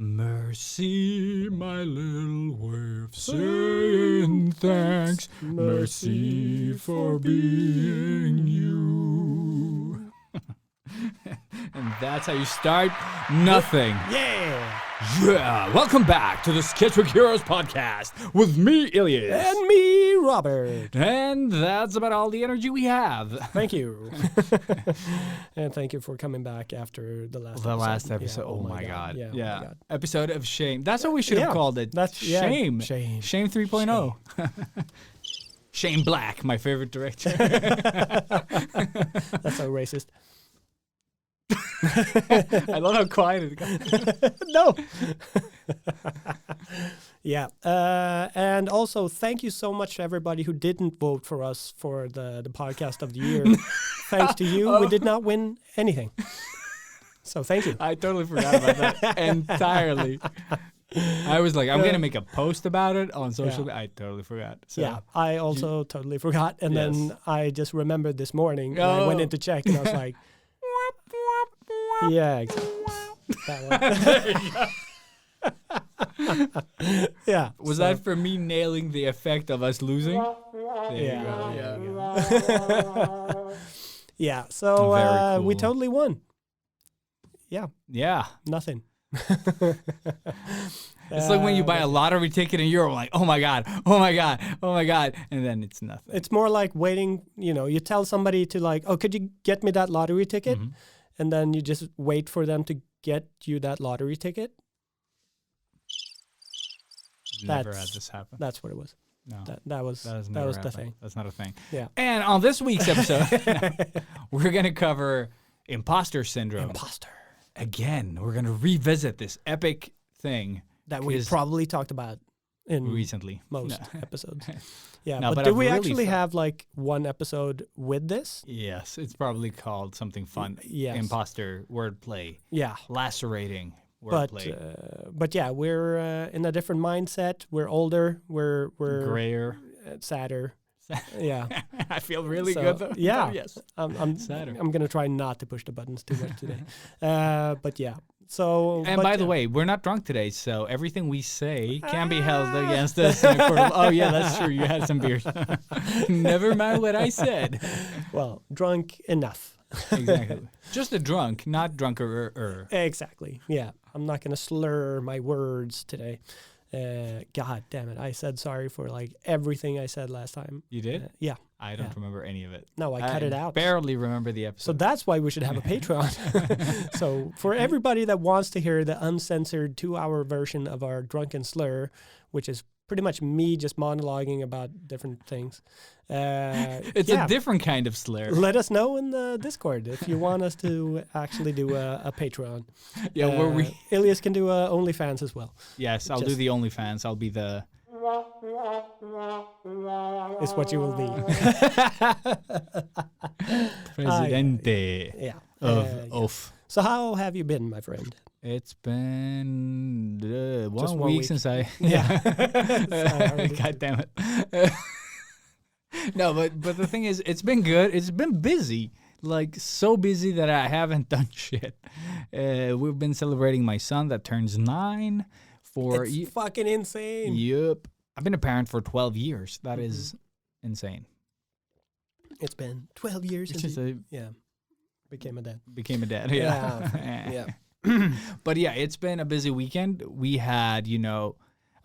Mercy, my little way of saying thanks. Mercy for being you. And that's how you start nothing. Yeah. Yeah. Welcome back to the Sketchbook Heroes podcast with me, Ilias. And me, Robert. And that's about all the energy we have. Thank you. And thank you for coming back after the last episode. Yeah, oh my God. Yeah. Yeah. Oh my God. Episode of shame. That's what we should have called it. That's shame. Shame. Shame 3.0. Shane Black, my favorite director. That's so racist. I love how quiet it got. No. Yeah. And also, thank you so much to everybody who didn't vote for us for the podcast of the year. Thanks to you, we did not win anything. So thank you. I totally forgot about that entirely. I was like, I'm going to make a post about it on social media. I totally forgot. So. Yeah, I also totally forgot. And then I just remembered this morning. And I went in to check and I was like, yeah, exactly. That one. Yeah. Was that for me nailing the effect of us losing? There you go. Yeah. So Very we cool. totally won. Yeah. Yeah. Nothing. It's like when you buy a lottery ticket and you're like, oh my God, oh my God, oh my God. And then it's nothing. It's more like waiting, you tell somebody to like, oh, could you get me that lottery ticket? Mm-hmm. And then you just wait for them to get you that lottery ticket. Never had this happen. That's what it was. No. That was the thing. That's not a thing. Yeah. And on this week's episode, we're going to cover imposter syndrome. Imposter. Again, we're going to revisit this epic thing That we probably talked about in recently. most episodes. Yeah, No, but but do I've we really actually have like one episode with this? Yes, it's probably called something fun. Yes. Imposter wordplay. Yeah. Lacerating wordplay. But yeah, we're in a different mindset. We're older. We're grayer. Sadder. Yeah. I feel really So, good though. Yeah. Yes. I'm Sadder. I'm gonna try not to push the buttons too much today. But yeah. So. And but by the way, we're not drunk today, so everything we say can be held against us in a court of. Oh yeah, that's true. You had some beers. Never mind what I said. Well, drunk enough. Exactly. Just a drunk, not drunker. Exactly. Yeah. I'm not gonna slur my words today. God damn it! I said sorry for like everything I said last time. You did? Yeah. I don't remember any of it. No, I cut it out. Barely remember the episode. So that's why we should have a Patreon. So for everybody that wants to hear the uncensored 2-hour version of our drunken slur, which is pretty much me just monologuing about different things. It's a different kind of slur. Let us know in the Discord if you want us to actually do a Patreon. Yeah, where we... Ilias can do OnlyFans as well. Yes, I'll do the OnlyFans. I'll be the... Is what you will be. Presidente of. So how have you been, my friend? It's been 1 1 week since I... Yeah. God damn it. No, but the thing is, it's been good. It's been busy. Like, so busy that I haven't done shit. We've been celebrating my son that turns 9 for... It's fucking insane. Yep. I've been a parent for 12 years. That is insane. It's been 12 years since became a dad. Became a dad, yeah. But yeah, it's been a busy weekend. We had, a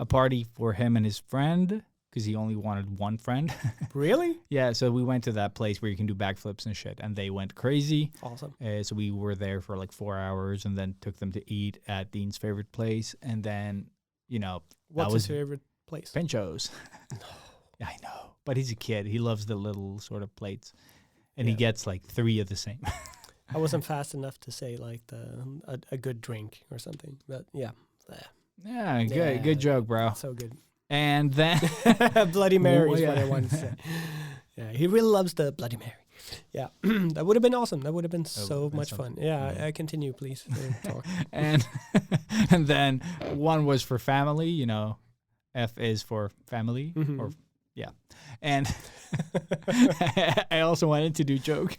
party for him and his friend because he only wanted one friend. Really? Yeah, so we went to that place where you can do backflips and shit, and they went crazy. Awesome. So we were there for like 4 hours and then took them to eat at Dean's favorite place. And then, What's his favorite place? Pinchos. Yeah, I know. But he's a kid. He loves the little sort of plates. And he gets like 3 of the same. I wasn't fast enough to say like a good drink or something. But yeah. Yeah, good joke, bro. So good. And then Bloody Mary is what I wanted to say. Yeah, he really loves the Bloody Mary. Yeah, that would have been awesome. That would have been so much fun. Yeah, continue, please. Talk. And then one was for family, F is for family. Mm-hmm. Or yeah. And I also wanted to do joke.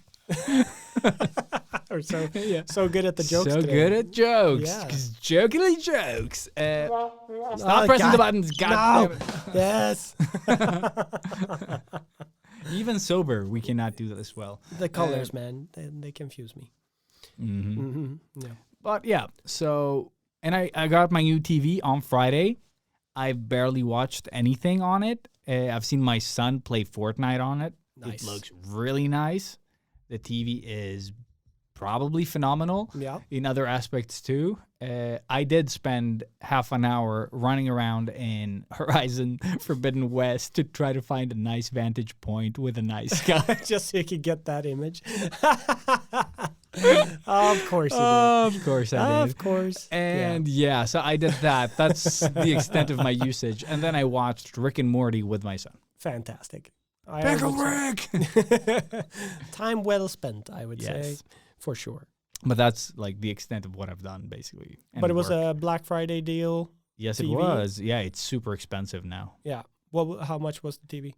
Or so Yeah. so good at the jokes. So today. good at jokes. Yeah. 'Cause jokingly jokes. Stop Oh, pressing the God. buttons. God No. damn it. Yes. Even sober, we cannot do this well. The colors, man, they confuse me. Yeah. But yeah, so, and I got my new TV on Friday. I've barely watched anything on it. I've seen my son play Fortnite on it. Nice. It looks really nice. The TV is probably phenomenal Yeah. in other aspects too. I did spend half an hour running around in Horizon Forbidden West to try to find a nice vantage point with a nice sky. Just so you could get that image. Of course you did. Of course I did. Of course. And yeah, so I did that. That's the extent of my usage. And then I watched Rick and Morty with my son. Fantastic. Pickle Rick! Time well spent, I would say, Yes. for sure. But that's like the extent of what I've done, basically. and But it was work. a Black Friday deal. Yes, TV? it was. Yeah, it's super expensive now. Yeah. Well, how much was the TV?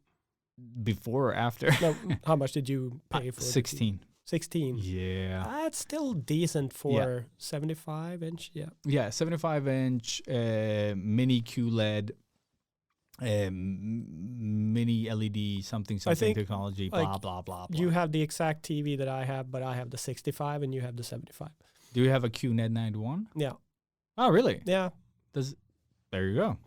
Before or after? No, how much did you pay for? 16. 16. Yeah. That's still decent for 75-inch. Yeah. Yeah, 75-inch mini QLED, mini LED, something think, technology, like, blah, blah, blah, blah. You have the exact TV that I have, but I have the 65 and you have the 75. Do you have a QNED 91? Yeah. Oh, really? Yeah. There you go.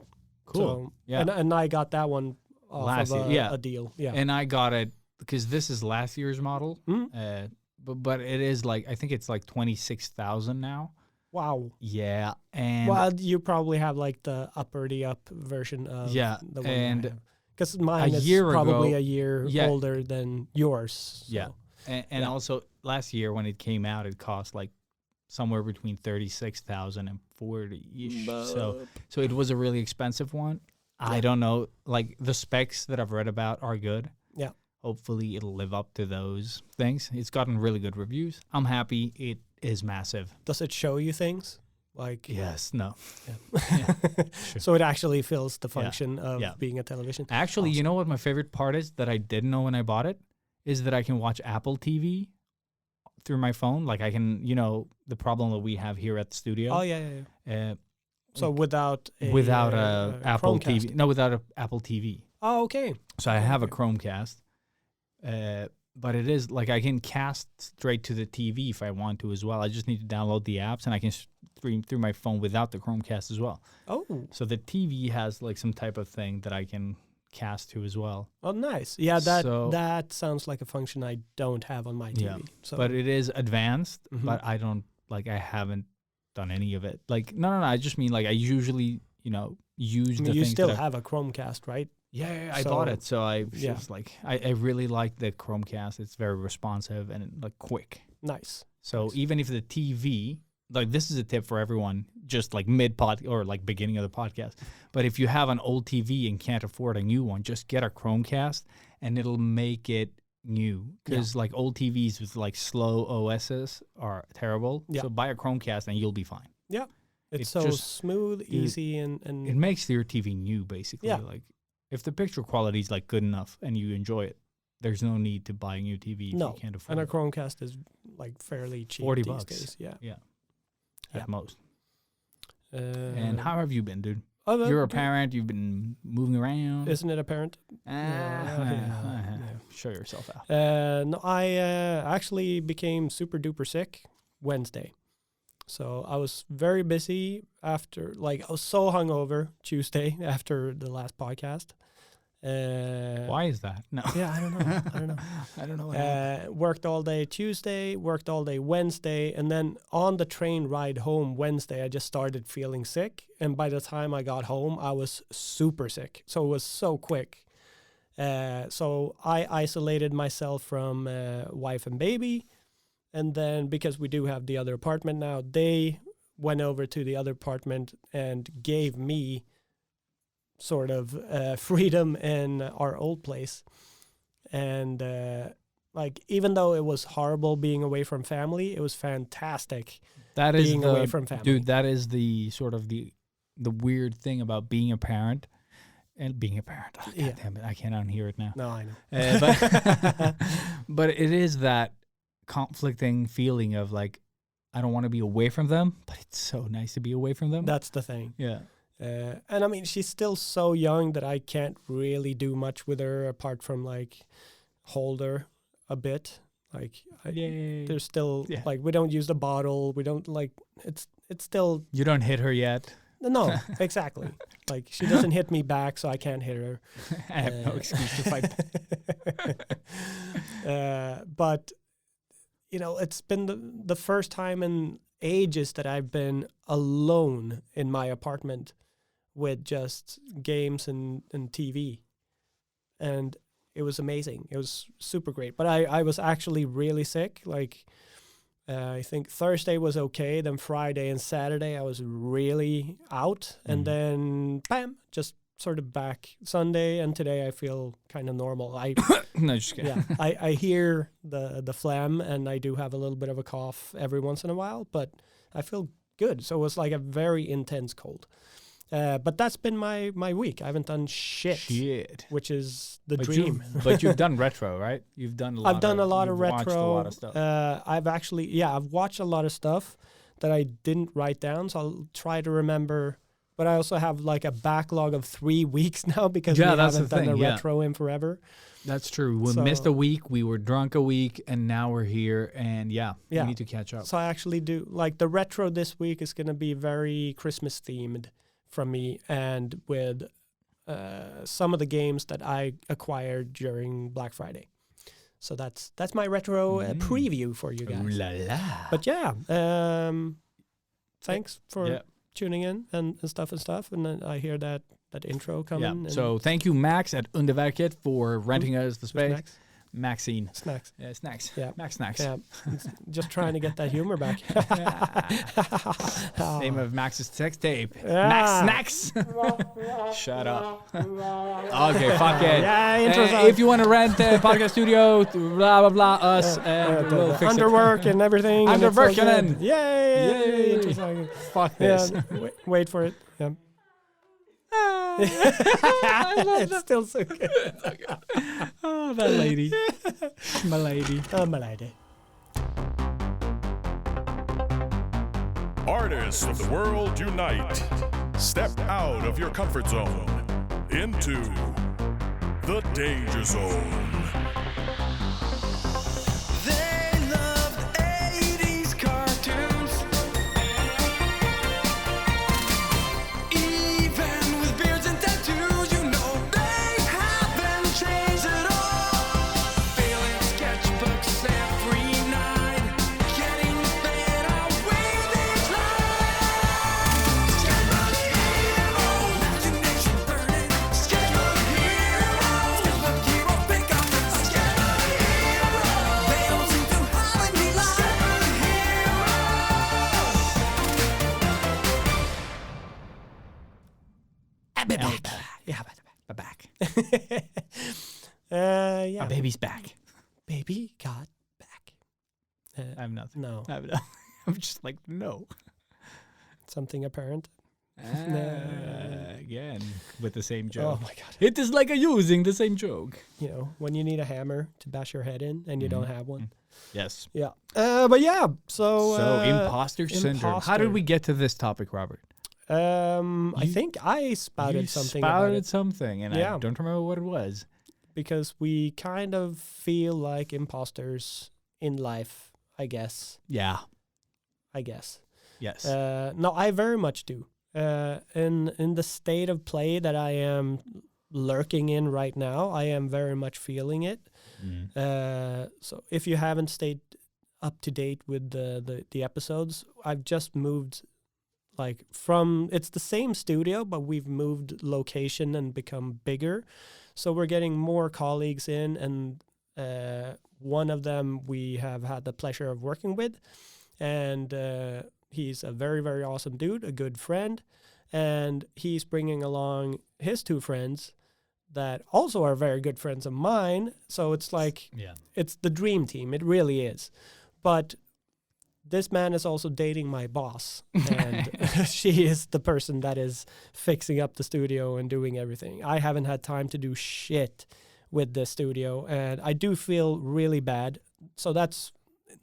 Cool. So, Yeah. And I got that one off Last of year, a deal. Yeah. And I got it because this is last year's model. Mhm. But it is like, I think it's like 26,000 now. Wow. Yeah. And Well, you probabably have like the up version of Yeah, the one and because mine is year probably ago- a year Yeah. older than yours. So. Yeah. And Yeah. also last year when it came out, it cost like somewhere between 36,000 and 40-ish. So it was a really expensive one. I Yeah. don't know. Like the specs that I've read about are good. Yeah. Hopefully it'll live up to those things. It's gotten really good reviews. I'm happy. It is massive. Does it show you things? Like Yes. No. so it actually fills the function of Yeah. being a television. Actually, you Awesome. know what my favorite part is that I didn't know when I bought it? Is that I can watch Apple TV through my phone. Like I can, the problem that we have here at the studio. Oh yeah. Uh, So without a Apple Chromecast. TV. No, without a Apple TV. Oh, okay. So I have a Okay. Chromecast. But it is like I can cast straight to the TV if I want to as well. I just need to download the apps and I can stream through my phone without the Chromecast as well. Oh, So the TV has like some type of thing that I can cast to as well. oh, nice. Yeah, that So- that sounds like a function I don't have on my TV. Yeah, So, But it is advanced, Mhm. but I haven't done any of it. Like, no, I just mean like I usually, use I the mean, you things still that I- have a Chromecast, right? Yeah, I bought So- it. So I Yeah. just like, I really like the Chromecast. It's very responsive and like quick. Nice. So Nice. even if the TV, like this is a tip for everyone, just like mid-pod or like beginning of the podcast. But if you have an old TV and can't afford a new one, just get a Chromecast and it'll make it new. Because like old TVs with like slow OSs are terrible. Yeah. So buy a Chromecast and you'll be fine. It's It's so just- smooth, easy, and It makes your TV new, basically. Yeah. Like if the picture quality is like good enough and you enjoy it, there's no need to buy a new TV if No, you can't afford and a it. Chromecast is like fairly cheap 40 these bucks. days. Yeah. Yeah. Yeah. At most. Uh, And how have you been, dude? oh, You're a dude, parent. You've been moving around. Isn't it apparent? Yeah. yeah. Show yourself out. No, I actually became super duper sick Wednesday. So I was very busy after, like, I was so hungover Tuesday after the last podcast. Why is that? No. Yeah, I don't know. I don't know. What happened. Worked all day Tuesday, worked all day Wednesday, and then on the train ride home Wednesday, I just started feeling sick. And by the time I got home, I was super sick. So it was so quick. So I isolated myself from wife and baby. And then because we do have the other apartment now, they went over to the other apartment and gave me sort of freedom in our old place. And like, even though it was horrible being away from family, it was fantastic That is being away from family. dude. That is the sort of the weird thing about being a parent and being a parent. Oh, God Yeah. damn it, I can't unhear it now. No, I know. But but it is that conflicting feeling of like, I don't want to be away from them, but it's so nice to be away from them. That's the thing. Yeah. And I mean, she's still so young that I can't really do much with her apart from like hold her a bit. Like there's still like, we don't use the bottle. We don't like, it's still. You don't hit her yet. No, exactly. Like she doesn't hit me back, so I can't hit her. I have no excuse to fight. But you know, it's been the first time in ages that I've been alone in my apartment with just games and TV. And it was amazing. It was super great. But I was actually really sick. Like, I think Thursday was okay. Then Friday and Saturday, I was really out. And then, bam, just sort of back Sunday. And today I feel kind of normal. No, just kidding. Yeah, I hear the phlegm, and I do have a little bit of a cough every once in a while, but I feel good. So it was like a very intense cold. But that's been my week. I haven't done shit. Which is the dream. But you've done retro, right? You've done a lot. I've done a lot of retro. Watched a lot of stuff. I've watched a lot of stuff that I didn't write down, so I'll try to remember. But I also have like a backlog of 3 weeks now because we haven't done a retro in forever. That's true. We missed a week. We were drunk a week, and now we're here. And we need to catch up. So I actually do like the retro this week is going to be very Christmas themed from me, and with some of the games that I acquired during Black Friday. So that's my retro preview for you guys. Ooh la la. But thanks for tuning in and stuff. And then I hear that intro coming. Yeah. So thank you, Max at Underverket, for renting us the space. Snacks? Maxine. Snacks. Yeah, snacks. Yeah. Max Snacks. Yeah. Just trying to get that humor back. Name of Max's sex tape. Yeah. Max Snacks. Shut up. Okay, fuck it. Yeah, if you want to rent the podcast studio, blah, blah, blah, us, and we'll fix underwork and everything. Underworking. Yay. Yay. Fuck this. Wait for it. Yeah. I love it's still so good. Oh, that lady. My lady. Oh, my lady. Artists of the world unite. Step out of your comfort zone into the danger zone. Our baby's back. Baby got back. I have nothing. No. I'm just like, no. Something apparent. Again, with the same joke. Oh my god. It is like using the same joke. You know, when you need a hammer to bash your head in and you don't have one. Yes. Yeah. But yeah, so imposter syndrome. How did we get to this topic, Robert? I think I spouted something about it. And I don't remember what it was. Because we kind of feel like imposters in life, I guess. Yeah. I guess. Yes. No, I very much do. In the state of play that I am lurking in right now, I am very much feeling it. So if you haven't stayed up to date with the episodes, I've just moved like it's the same studio, but we've moved location and become bigger. So we're getting more colleagues in, and one of them we have had the pleasure of working with, and he's a very, very awesome dude, a good friend, and he's bringing along his 2 friends that also are very good friends of mine. So it's like, it's the dream team. It really is. But this man is also dating my boss, and she is the person that is fixing up the studio and doing everything. I haven't had time to do shit with the studio, and I do feel really bad. So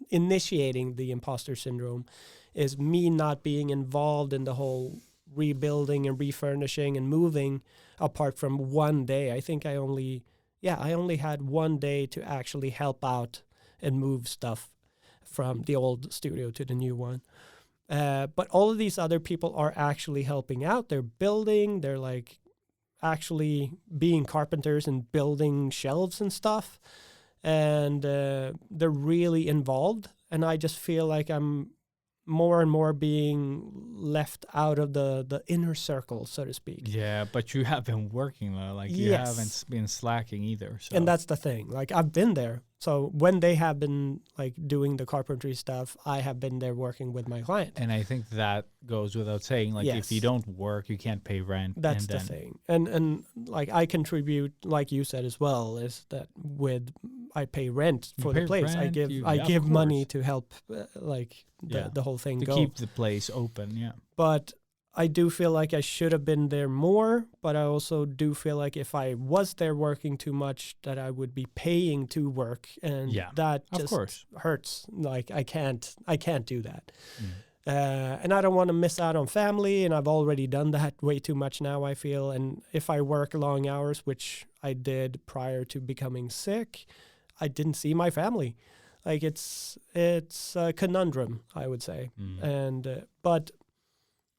initiating the imposter syndrome is me not being involved in the whole rebuilding and refurnishing and moving apart from one day. I think I only had one day to actually help out and move stuff from the old studio to the new one. But all of these other people are actually helping out. They're building, they're like actually being carpenters and building shelves and stuff. And they're really involved. And I just feel like I'm more and more being left out of the inner circle, so to speak. Yeah, but you have been working though. Like you haven't been slacking either. So. And that's the thing. Like I've been there. So when they have been like doing the carpentry stuff, I have been there working with my client. And I think that goes without saying. Like if you don't work, you can't pay rent. That's the thing. And like I contribute, like you said as well, is that I pay rent for the place. Rent, I give money to help the whole thing go. To keep the place open, yeah. But I do feel like I should have been there more, but I also do feel like if I was there working too much, that I would be paying to work, and that just hurts. Like I can't do that. And I don't want to miss out on family, and I've already done that way too much now, I feel. And if I work long hours, which I did prior to becoming sick, I didn't see my family. Like it's a conundrum, I would say. And but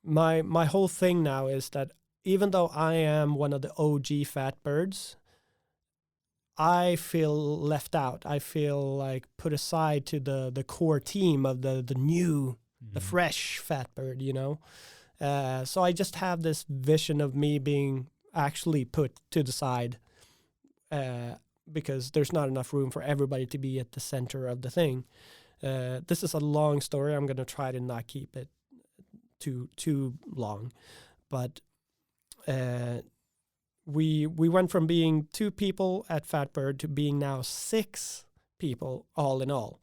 my whole thing now is that even though I am one of the OG fat birds, I feel left out. I feel like put aside to the core team of the new, the fresh fat bird, you know? So I just have this vision of me being actually put to the side because there's not enough room for everybody to be at the center of the thing. This is a long story. I'm going to try to not keep it too long, but we went from being 2 people at Fatbird to being now 6 people all in all,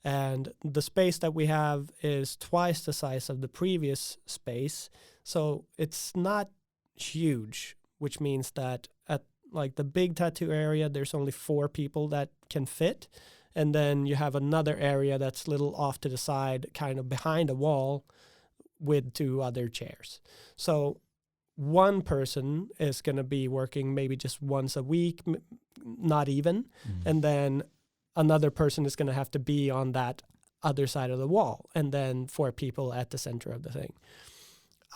and the space that we have is twice the size of the previous space, so it's not huge, which means that at like the big tattoo area there's only 4 people that can fit, and then you have another area that's a little off to the side, kind of behind a wall, with 2 other chairs. So one person is going to be working maybe just once a week, not even. And then another person is going to have to be on that other side of the wall. And then 4 people at the center of the thing.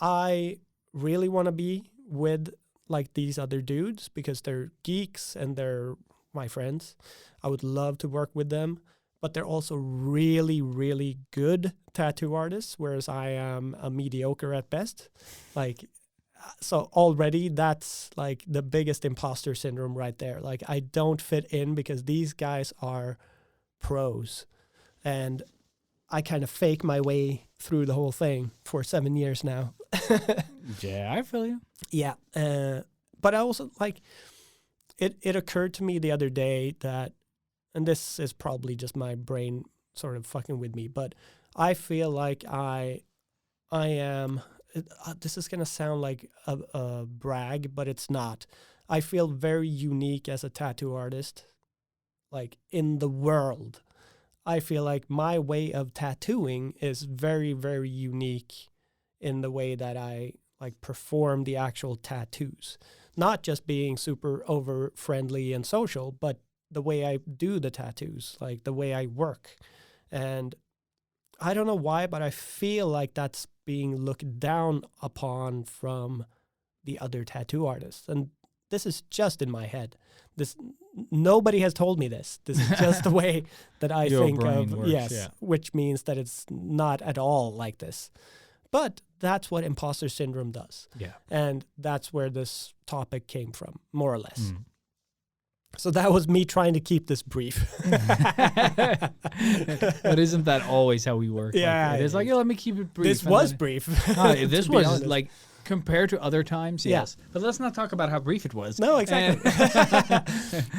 I really want to be with like these other dudes because they're geeks and they're my friends. I would love to work with them. But they're also really, really good tattoo artists, whereas I am a mediocre at best. Like, so already that's like the biggest imposter syndrome right there. Like I don't fit in because these guys are pros. And I kind of fake my way through the whole thing for 7 years now. Yeah, I feel you. Yeah. But I also like, it occurred to me the other day that, and this is probably just my brain sort of fucking with me, but I feel like I am, this is going to sound like a brag, but it's not. I feel very unique as a tattoo artist, like in the world. I feel like my way of tattooing is very, very unique in the way that I like perform the actual tattoos. Not just being super over friendly and social, but the way I do the tattoos, like the way I work. And I don't know why, but I feel like that's being looked down upon from the other tattoo artists. And this is just in my head. Nobody has told me this. This is just the way that I think of, works, which means that it's not at all like this. But that's what imposter syndrome does. Yeah. And that's where this topic came from, more or less. So that was me trying to keep this brief. But isn't that always how we work? Yeah. Like, it's like, let me keep it brief. This was brief. This was honest. Like, compared to other times, yes. But let's not talk about how brief it was. No, exactly.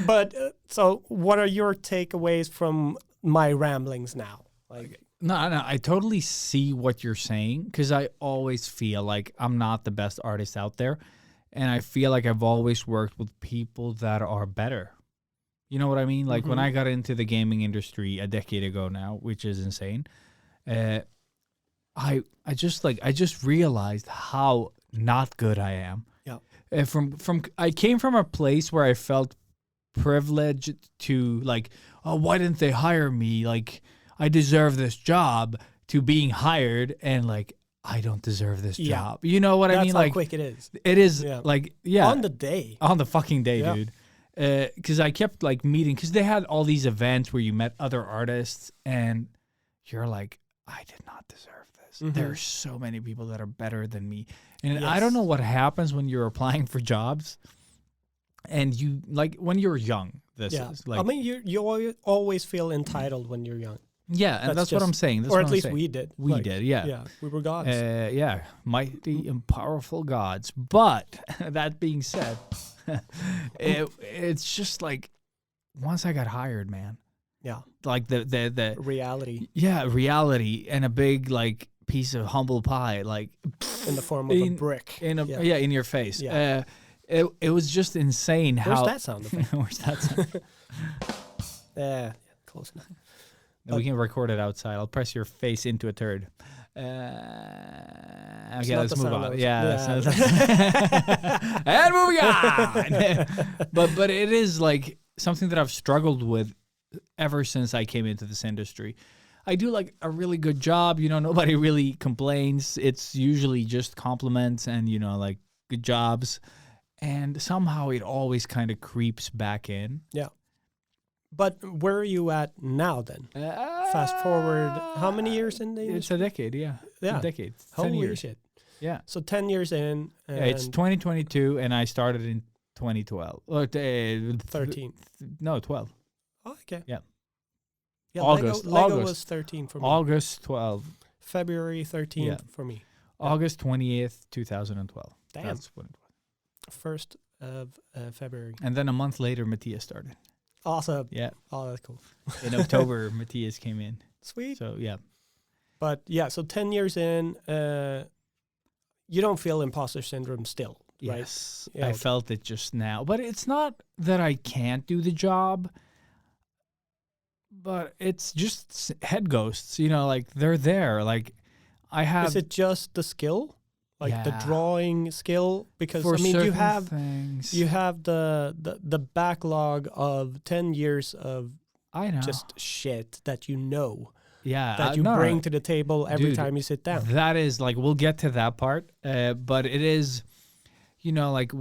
But so what are your takeaways from my ramblings now? Like, No, I totally see what you're saying because I always feel like I'm not the best artist out there. And I feel like I've always worked with people that are better. You know what I mean? Like when I got into the gaming industry a decade ago now, which is insane, I just realized how not good I am. Yeah. I came from a place where I felt privileged to like, oh, why didn't they hire me? Like I deserve this job, to being hired and like I don't deserve this job. You know what I mean? That's how Like quick it is. it is like On the day. on the fucking day, dude. Because I kept like meeting, because they had all these events where you met other artists and you're like, I did not deserve this. There are so many people that are better than me. And I don't know what happens when you're applying for jobs and you like when you're young. This is like, I mean, you always feel entitled when you're young. Yeah, and that's what I'm saying. Or at least we did. We did, yeah. Yeah, we were gods. Yeah, mighty and powerful gods. But that being said, it's just like once I got hired, man. Yeah. Like the reality. Yeah, reality and a big like piece of humble pie, like in the form of a brick. In your face. Yeah. It was just insane how. Where's that sound effect? Where's that sound? Yeah, close enough. We can record it outside. I'll press your face into a turd. Okay, let's move on. Yeah. And moving on. but it is like something that I've struggled with ever since I came into this industry. I do like a really good job. You know, nobody really complains. It's usually just compliments and, you know, like good jobs. And somehow it always kind of creeps back in. Yeah. But where are you at now then? Fast forward, how many years in the industry? It's a decade, yeah. A decade. 10 Holy years. shit. Yeah. So 10 years in. And it's 2022 and I started in 2012. Or 13. No, 12. Oh, okay. Yeah. Yeah, August. Lego was 13 for me. August 12. February 13th for me. August 20th, 2012. Damn. That's what it was. 1st of February. And then a month later, Matthias started. Awesome. Yeah. Oh, that's cool. In October, Matthias came in. Sweet. So, yeah. But, yeah, so 10 years in, you don't feel imposter syndrome still, right? Yes. Yeah, I felt it just now. But it's not that I can't do the job, but it's just head ghosts. You know, like, they're there. Like, I have... Is it just the skill? Like the drawing skill, because for I mean you have things. the backlog of 10 years of just shit that you know that you bring to the table every time you sit down. That is like, we'll get to that part, but it is, you know, like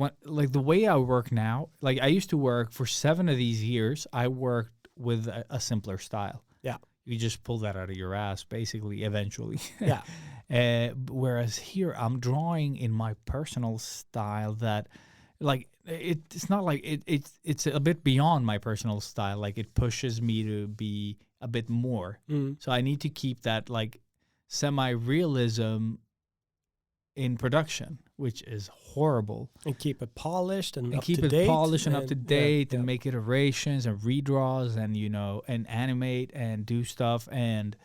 the way I work now. Like I used to work for 7 of these years. I worked with a simpler style. Yeah, you just pull that out of your ass, basically. Eventually, yeah. Whereas here I'm drawing in my personal style that like it's not like it's a bit beyond my personal style. Like it pushes me to be a bit more. So I need to keep that like semi-realism in production, which is horrible. And keep it polished and up keep to it date. Polished and up to date and yeah. make iterations and redraws and, you know, and animate and do stuff and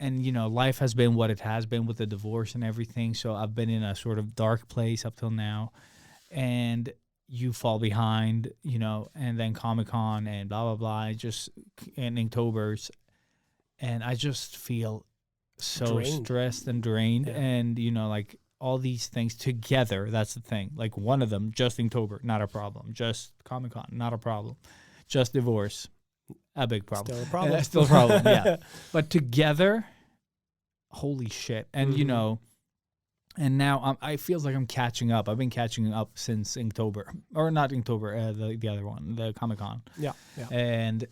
you know, life has been what it has been with the divorce and everything. So I've been in a sort of dark place up till now, and you fall behind, you know, and then Comic-Con and blah, blah, blah. And Inktober's, and I just feel so stressed and drained. Yeah. And, you know, like all these things together, that's the thing. Like one of them, just Inktober, not a problem. Just Comic-Con, not a problem. Just divorce, a big problem. Still a problem. Still a problem, yeah. But together, holy shit. And, you know, and now I feel like I'm catching up. I've been catching up since Inktober. Or not Inktober, the other one, the Comic-Con. Yeah. And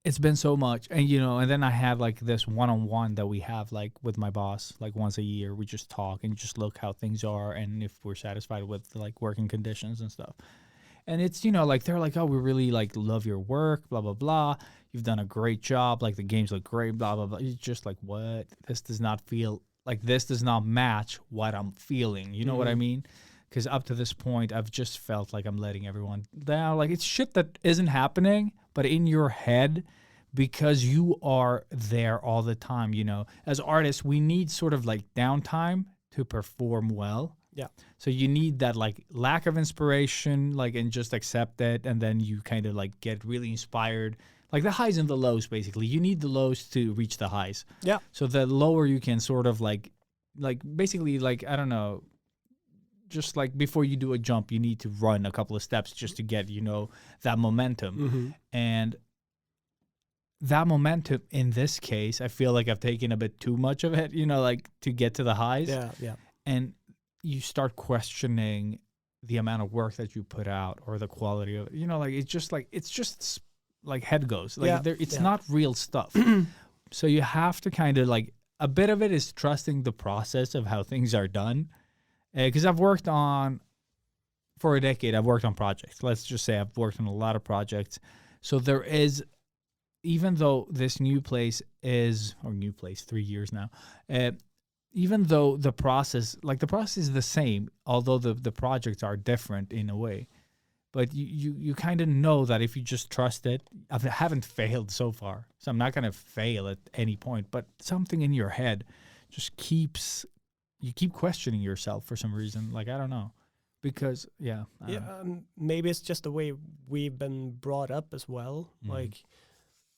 it's been so much. And, you know, and then I have like this one-on-one that we have like with my boss, like once a year. We just talk and just look how things are and if we're satisfied with like working conditions and stuff. And it's, you know, like they're like, oh, we really like love your work, blah, blah, blah. You've done a great job. Like the games look great, blah, blah, blah. You're just like, what? This does not feel like this does not match what I'm feeling. You know what I mean? Because up to this point, I've just felt like I'm letting everyone down. Like it's shit that isn't happening, but in your head, because you are there all the time, you know. As artists, we need sort of like downtime to perform well. Yeah. So you need that like lack of inspiration, like, and just accept it, and then you kind of like get really inspired. Like the highs and the lows, basically. You need the lows to reach the highs. Yeah. So the lower you can sort of like basically like, I don't know, just like before you do a jump, you need to run a couple of steps just to get, you know, that momentum. And that momentum in this case, I feel like I've taken a bit too much of it, you know, like to get to the highs. Yeah, yeah. And you start questioning the amount of work that you put out or the quality of it. You know, like it's just like head goes. Like it's not real stuff. So you have to kind of like, a bit of it is trusting the process of how things are done. Because I've worked on, for a decade, I've worked on projects. Let's just say I've worked on a lot of projects. So there is, even though this new place is, or new place, 3 years now, even though the process is the same, although the projects are different in a way. But you kind of know that if you just trust it, I haven't failed so far. So I'm not going to fail at any point. But something in your head just you keep questioning yourself for some reason. Like, I don't know. Because, maybe it's just the way we've been brought up as well. Like,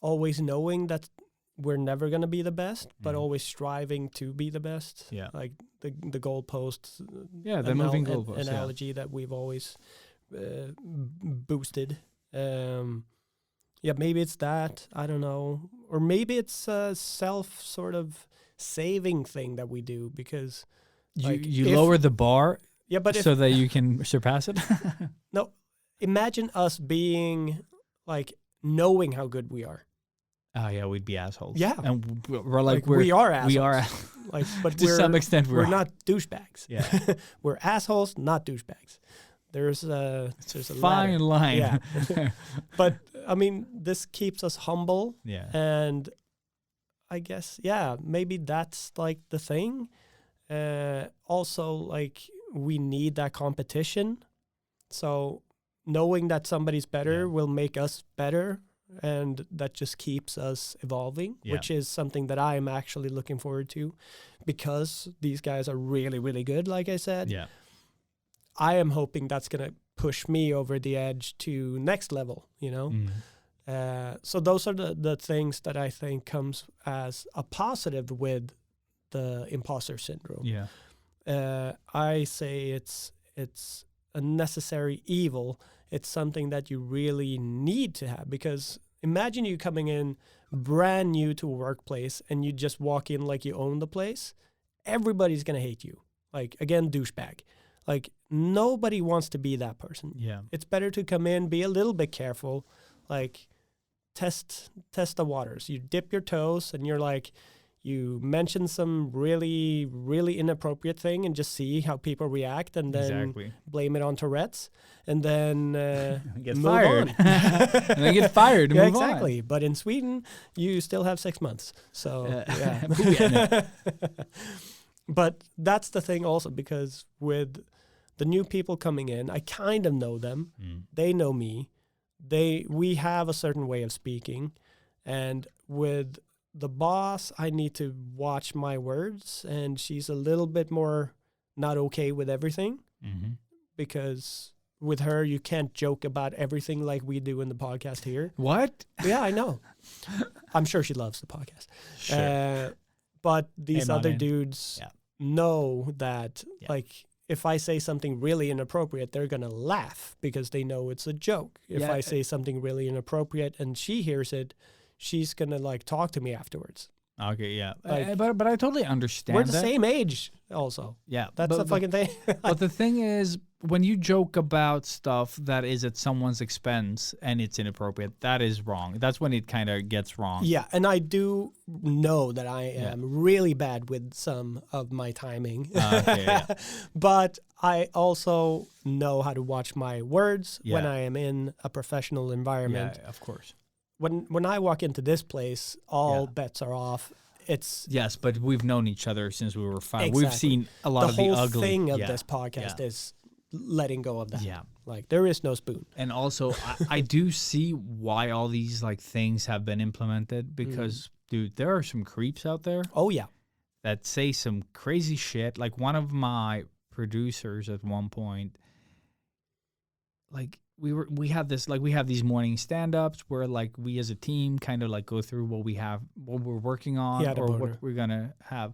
always knowing that we're never going to be the best, but always striving to be the best. Yeah. Like the goalposts. Yeah, the moving goalposts. Analogy that we've always boosted. Maybe it's that. I don't know. Or maybe it's a self sort of saving thing that we do, because you lower the bar so that you can surpass it. No, imagine us being like knowing how good we are. Oh yeah, we'd be assholes. Yeah, and we're like we are assholes. We are like, but to some extent we're not douchebags. Yeah, we're assholes, not douchebags. There's a fine line. Yeah, but I mean, this keeps us humble. Yeah, and I guess maybe that's like the thing. Also, like, we need that competition. So knowing that somebody's better will make us better, and that just keeps us evolving, which is something that I'm actually looking forward to, because these guys are really, really good, like I said. Yeah. I am hoping that's going to push me over the edge to next level, you know? So those are the things that I think comes as a positive with the imposter syndrome. Yeah. I say it's a necessary evil. It's something that you really need to have, because imagine you coming in brand new to a workplace and you just walk in like you own the place. Everybody's going to hate you. Like, again, douchebag. Like, nobody wants to be that person. Yeah. It's better to come in, be a little bit careful, like test the waters. You dip your toes and you're like, you mention some really, really inappropriate thing and just see how people react, and then blame it on Tourette's, and then get move fired. on. And then get fired and move exactly. on. But in Sweden, you still have 6 months. So, But that's the thing also, because with the new people coming in, I kind of know them. They know me. We have a certain way of speaking. And with the boss, I need to watch my words, and she's a little bit more not okay with everything, because with her, you can't joke about everything like we do in the podcast here. What? Yeah, I know. I'm sure she loves the podcast. Sure. But these other dudes know that, like, if I say something really inappropriate, they're going to laugh because they know it's a joke. If I say something really inappropriate and she hears it, she's going to, like, talk to me afterwards. Okay, yeah. Like, but I totally understand we're the same age also. Yeah. That's the fucking thing. But the thing is, when you joke about stuff that is at someone's expense and it's inappropriate, that is wrong. That's when it kind of gets wrong. Yeah, and I do know that I am really bad with some of my timing. But I also know how to watch my words when I am in a professional environment. Yeah, of course. When I walk into this place, all bets are off. Yes, but we've known each other since we were 5. Exactly. We've seen a lot of the ugly. The whole thing of this podcast is letting go of that. Yeah. Like, there is no spoon. And also, I do see why all these, like, things have been implemented, because, dude, there are some creeps out there. Oh, yeah. That say some crazy shit. Like, one of my producers at one point, like we have these morning stand-ups where like we as a team kind of like go through what we're working on or what we're gonna have.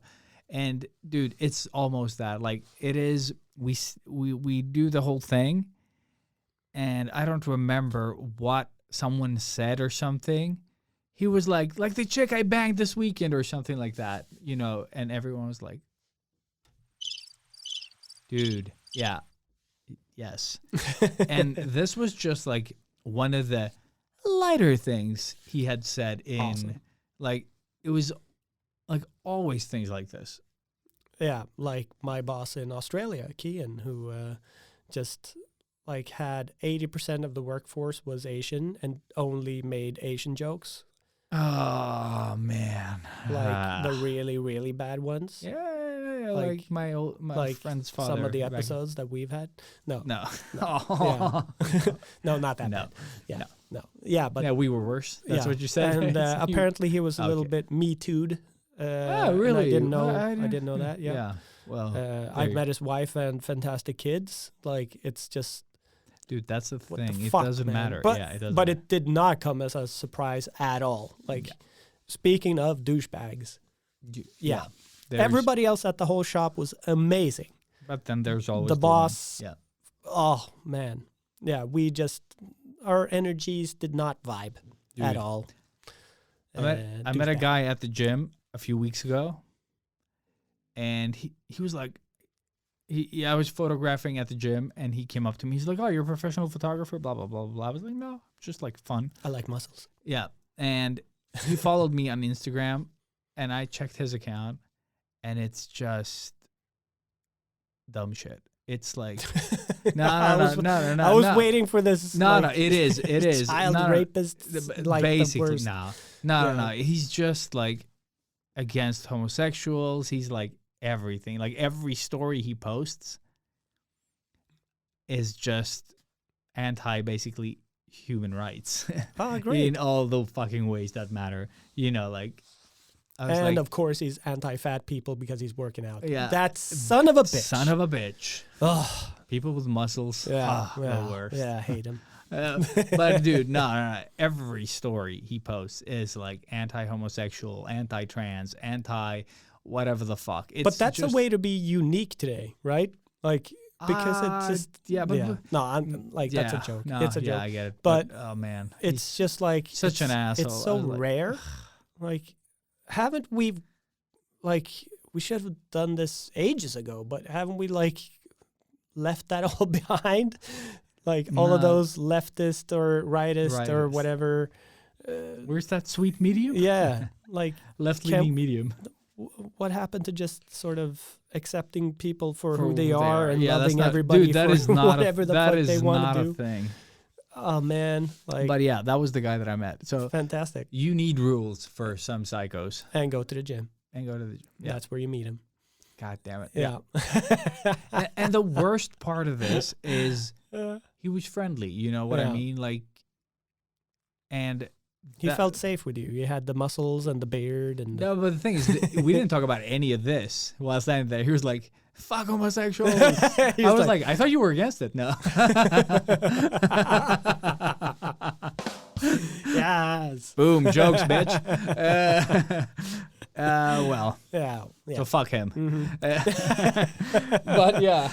And dude, it's almost that. Like it is, we do the whole thing, and I don't remember what someone said or something. He was like the chick I banged this weekend or something like that, you know, and everyone was like, dude, yeah, yes. And this was just like one of the lighter things he had said in, awesome. Like, it was like always things like this. Yeah, like my boss in Australia, Kian, who just like had 80% of the workforce was Asian and only made Asian jokes. Oh man, like the really, really bad ones. Yeah, like my friend's father. Some of the episodes that we've had. No. Yeah. No, not that bad. Yeah, no. Yeah, but yeah, we were worse. That's what you said. And apparently he was a little bit Me Too'd. Really? I didn't know that. Yeah. Yeah. Well, I've met his wife and fantastic kids. Like it's just. Dude, that's the thing. It doesn't matter. But, yeah, it doesn't. But it did not come as a surprise at all. Like, speaking of douchebags, everybody else at the whole shop was amazing. But then there's always the boss. Yeah. Oh man, yeah. Our energies did not vibe at all. I met a guy at the gym a few weeks ago, and he was like. I was photographing at the gym, and he came up to me. He's like, "Oh, you're a professional photographer." Blah blah blah blah. I was like, "No, just like fun. I like muscles." Yeah, and he followed me on Instagram, and I checked his account, and it's just dumb shit. It's like, no. I was waiting for this. No, it is child rapist. Like basically, no. He's just like against homosexuals. He's like. Everything, like every story he posts is just basically human rights. Oh, great. In all the fucking ways that matter, you know, like. And of course he's anti-fat people because he's working out. Yeah, that son of a bitch. Oh, people with muscles. Yeah, the worst. Yeah, I hate him. But dude, no. Every story he posts is like anti-homosexual, anti-trans, whatever the fuck. But that's a way to be unique today, right? Like, because it's just... No, I'm like, that's a joke. No, it's a joke. Yeah, I get it. But oh, man. It's just like... Such an asshole. It's so rare. Like, haven't we... Like, we should have done this ages ago, but haven't we, like, left that all behind? Like, all of those leftist or rightist or whatever... Where's that sweet medium? Yeah. Like... Left-leaning medium. What happened to just sort of accepting people for who they are and loving everybody that for is not whatever the fuck they want to do? That is not a thing. Oh, man. Like, but yeah, that was the guy that I met. So fantastic. You need rules for some psychos. And go to the gym. Yeah. That's where you meet him. God damn it. Yeah. and the worst part of this is he was friendly. You know what I mean? Like, and... He felt safe with you. You had the muscles and the beard. And no, but the thing is, we didn't talk about any of this while standing there. He was like, fuck homosexuals. I was like, I thought you were against it. No. Yes. Boom. Jokes, bitch. Well. Yeah. So fuck him. Mm-hmm. But yeah.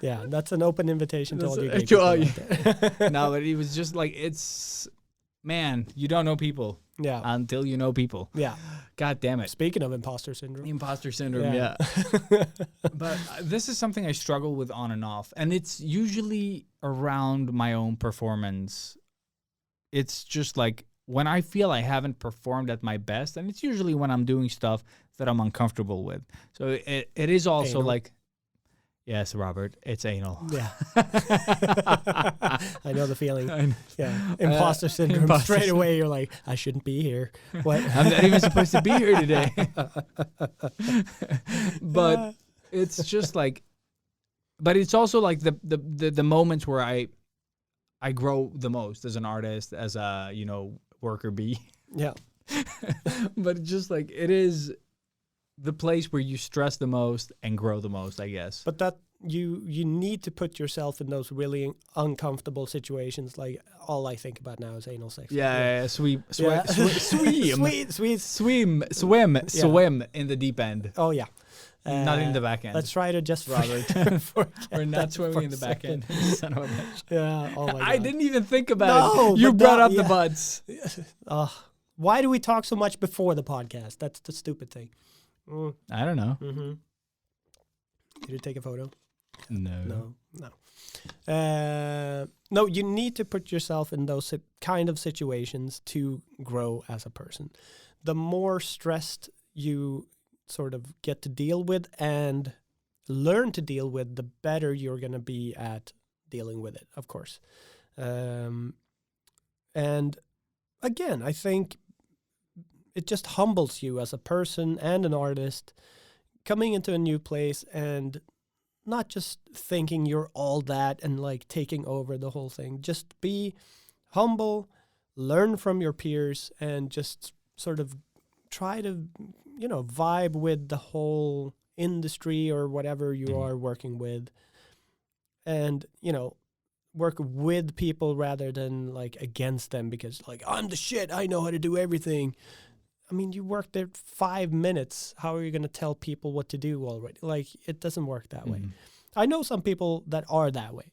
Yeah, that's an open invitation to all you gay people. No, but he was just like, it's... Man, you don't know people until you know people. Yeah. God damn it. Speaking of imposter syndrome. Imposter syndrome, yeah. But this is something I struggle with on and off. And it's usually around my own performance. It's just like when I feel I haven't performed at my best, and it's usually when I'm doing stuff that I'm uncomfortable with. So it is also like... Yes, Robert, it's anal. Yeah. I know the feeling. Yeah. Imposter syndrome. Straight away, you're like, I shouldn't be here. What? I'm not even supposed to be here today. But it's just like, but it's also like the moments where I grow the most as an artist, as a, worker bee. Yeah. But just like, it is the place where you stress the most and grow the most, I guess. But you need to put yourself in those really uncomfortable situations. Like all I think about now is anal sex. Swim in the deep end. Oh yeah. Not in the back end. Let's try to just Robert. We're not swimming in the back end. Son of a bitch. Yeah. Oh my God. I didn't even think about it. You but brought that- up the butts. Why do we talk so much before the podcast? That's the stupid thing. I don't know. Mm-hmm. Did you take a photo? No. No, you need to put yourself in those kind of situations to grow as a person. The more stressed you sort of get to deal with and learn to deal with, the better you're going to be at dealing with it, of course. And again, I think it just humbles you as a person and an artist coming into a new place and not just thinking you're all that and like taking over the whole thing. Just be humble, learn from your peers, and just sort of try to, vibe with the whole industry or whatever you are working with. And, work with people rather than like against them, because like, I'm the shit, I know how to do everything. I mean, you worked there 5 minutes. How are you going to tell people what to do already? Like, it doesn't work that way. I know some people that are that way,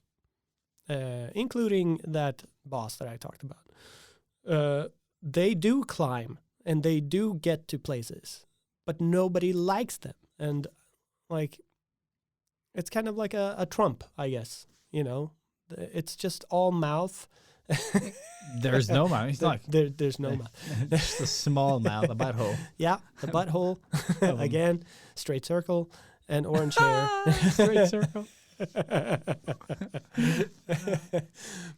including that boss that I talked about. They do climb and they do get to places, but nobody likes them. And like, it's kind of like a Trump, I guess, It's just all mouth. There's no mouth. It's not. There's no mouth. Just a small mouth, a butthole. Yeah, the butthole. Again, straight circle and orange hair. Straight circle.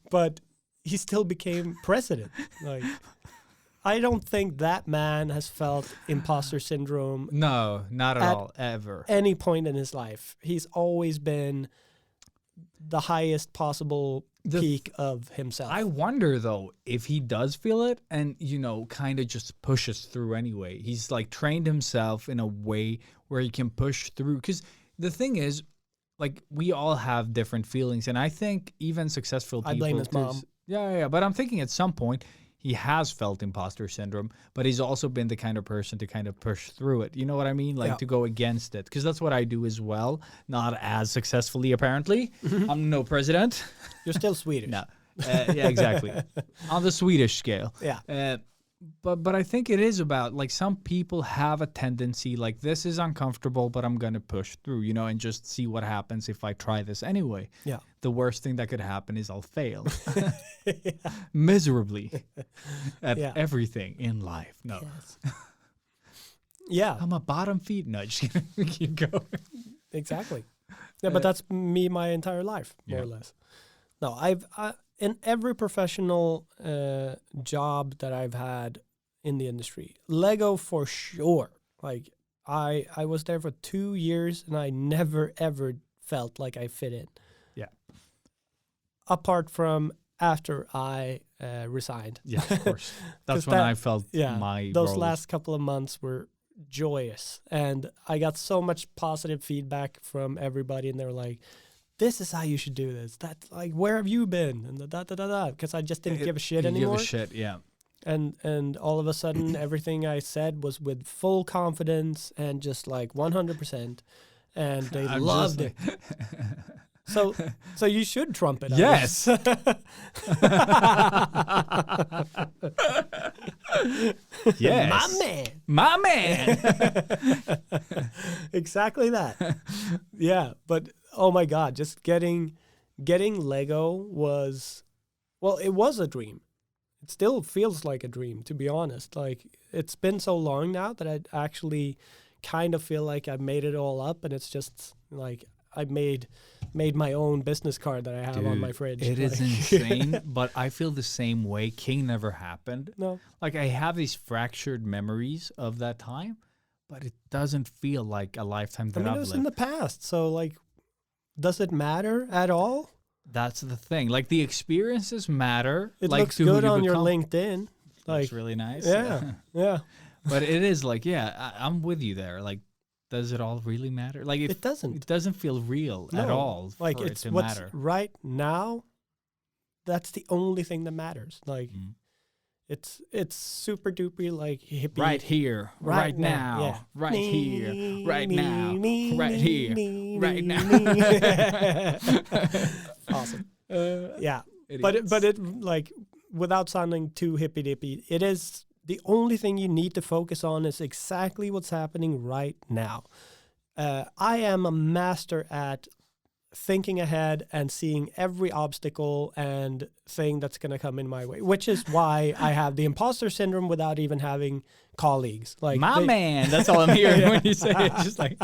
But he still became president. Like, I don't think that man has felt imposter syndrome. No, not at all, ever. Any point in his life. He's always been the highest possible peak of himself. I wonder though if he does feel it and kind of just pushes through anyway. He's like trained himself in a way where he can push through, because the thing is, like, we all have different feelings, and I think even successful people, I blame his mom. Yeah, but I'm thinking at some point he has felt imposter syndrome, but he's also been the kind of person to kind of push through it. You know what I mean? Like, to go against it. Because that's what I do as well. Not as successfully, apparently. I'm no president. You're still Swedish. No. Yeah, exactly. On the Swedish scale. Yeah. But I think it is about, like, some people have a tendency, like, this is uncomfortable, but I'm going to push through, and just see what happens if I try this anyway. Yeah. The worst thing that could happen is I'll fail miserably at everything in life. No. Yes. Yeah. I'm a bottom feed nudge. Keep going. Exactly. Yeah, but that's me my entire life, more or less. No, I've in every professional job that I've had in the industry, Lego for sure. Like, I was there for 2 years and I never ever felt like I fit in. Yeah. Apart from after I resigned. Yeah, of course. That's when I felt my those roles. last couple of months were joyous, and I got so much positive feedback from everybody, and they were like, this is how you should do this. That, like, where have you been? And because I just didn't give a shit anymore. Give a shit, yeah. And all of a sudden, everything I said was with full confidence and just like 100%, and they loved it. So you should trump it. Yes. Yes. My man. Exactly that. Yeah, but oh my God, just getting Lego was, well, it was a dream. It still feels like a dream, to be honest. Like, it's been so long now that I actually kind of feel like I've made it all up, and it's just like I made my own business card that I have on my fridge. It is insane, but I feel the same way. King never happened. No. Like, I have these fractured memories of that time, but it doesn't feel like a lifetime that I mean, I've it was lived. in the past, so like, does it matter at all? That's the thing. Like, the experiences matter. It like, looks to who good you on your become. LinkedIn. Like, That's really nice. yeah, yeah. But it is like, I'm with you there. Like, does it all really matter? Like It doesn't. It doesn't feel real at No. all. Like for it's it to what's matter. right now. That's the only thing that matters. Like it's super duper like hippie. Right here, right now, yeah. right here, right now, Me, right here, me, right me, now. me. Awesome. Yeah, but it like without sounding too hippy dippy, it is the only thing you need to focus on is exactly what's happening right now. I am a master at thinking ahead and seeing every obstacle and thing that's going to come in my way, which is why I have the imposter syndrome without even having colleagues. Like my man, that's all I'm hearing when you say it. Just like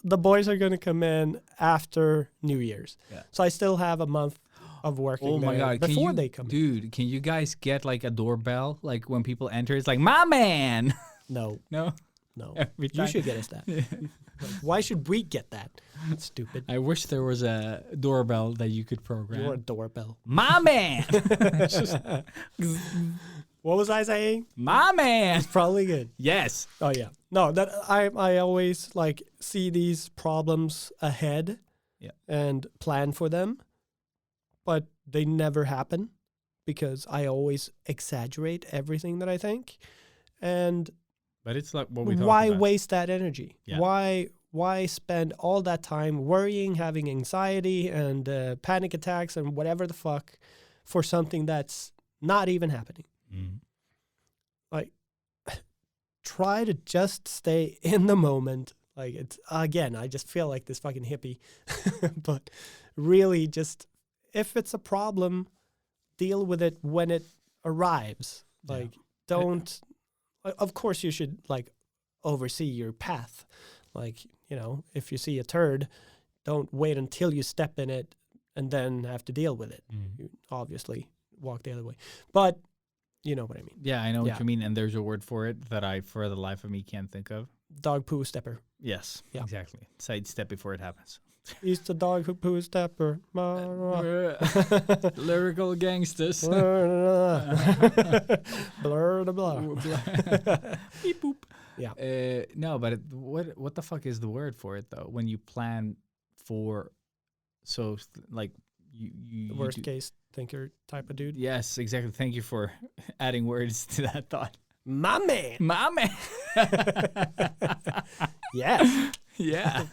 the boys are going to come in after New Year's, so I still have a month of working. Oh my God! Before they come, dude, can you guys get like a doorbell? Like when people enter, it's like my man. No. Every time. You should get us that. Like, why should we get that? That's stupid. I wish there was a doorbell that you could program. You're a doorbell. My man. What was I saying? My man. Probably good. Yes. Oh yeah. No, that I always like see these problems ahead and plan for them, but they never happen because I always exaggerate everything that I think. And but it's like what we talked why about. waste that energy? Yeah. Why spend all that time worrying, having anxiety and panic attacks and whatever the fuck for something that's not even happening? Like, try to just stay in the moment. Like, it's, again, I just feel like this fucking hippie. But really just, if it's a problem, deal with it when it arrives. Like, don't, of course you should, like, oversee your path. Like, you know, if you see a turd, don't wait until you step in it and then have to deal with it. You obviously walk the other way. But you know what I mean. Yeah, I know what you mean. And there's a word for it that I, for the life of me, can't think of. Dog poo stepper. Yes, exactly. Sidestep before it happens. He's the dog who poo stepper. Lyrical gangsters. Blur the blah. Beep boop. Yeah. No, but what the fuck is the word for it though? When you plan for, so like you Worst case thinker type of dude. Yes, exactly. Thank you for adding words to that thought. My man. My man. Yes. Yeah.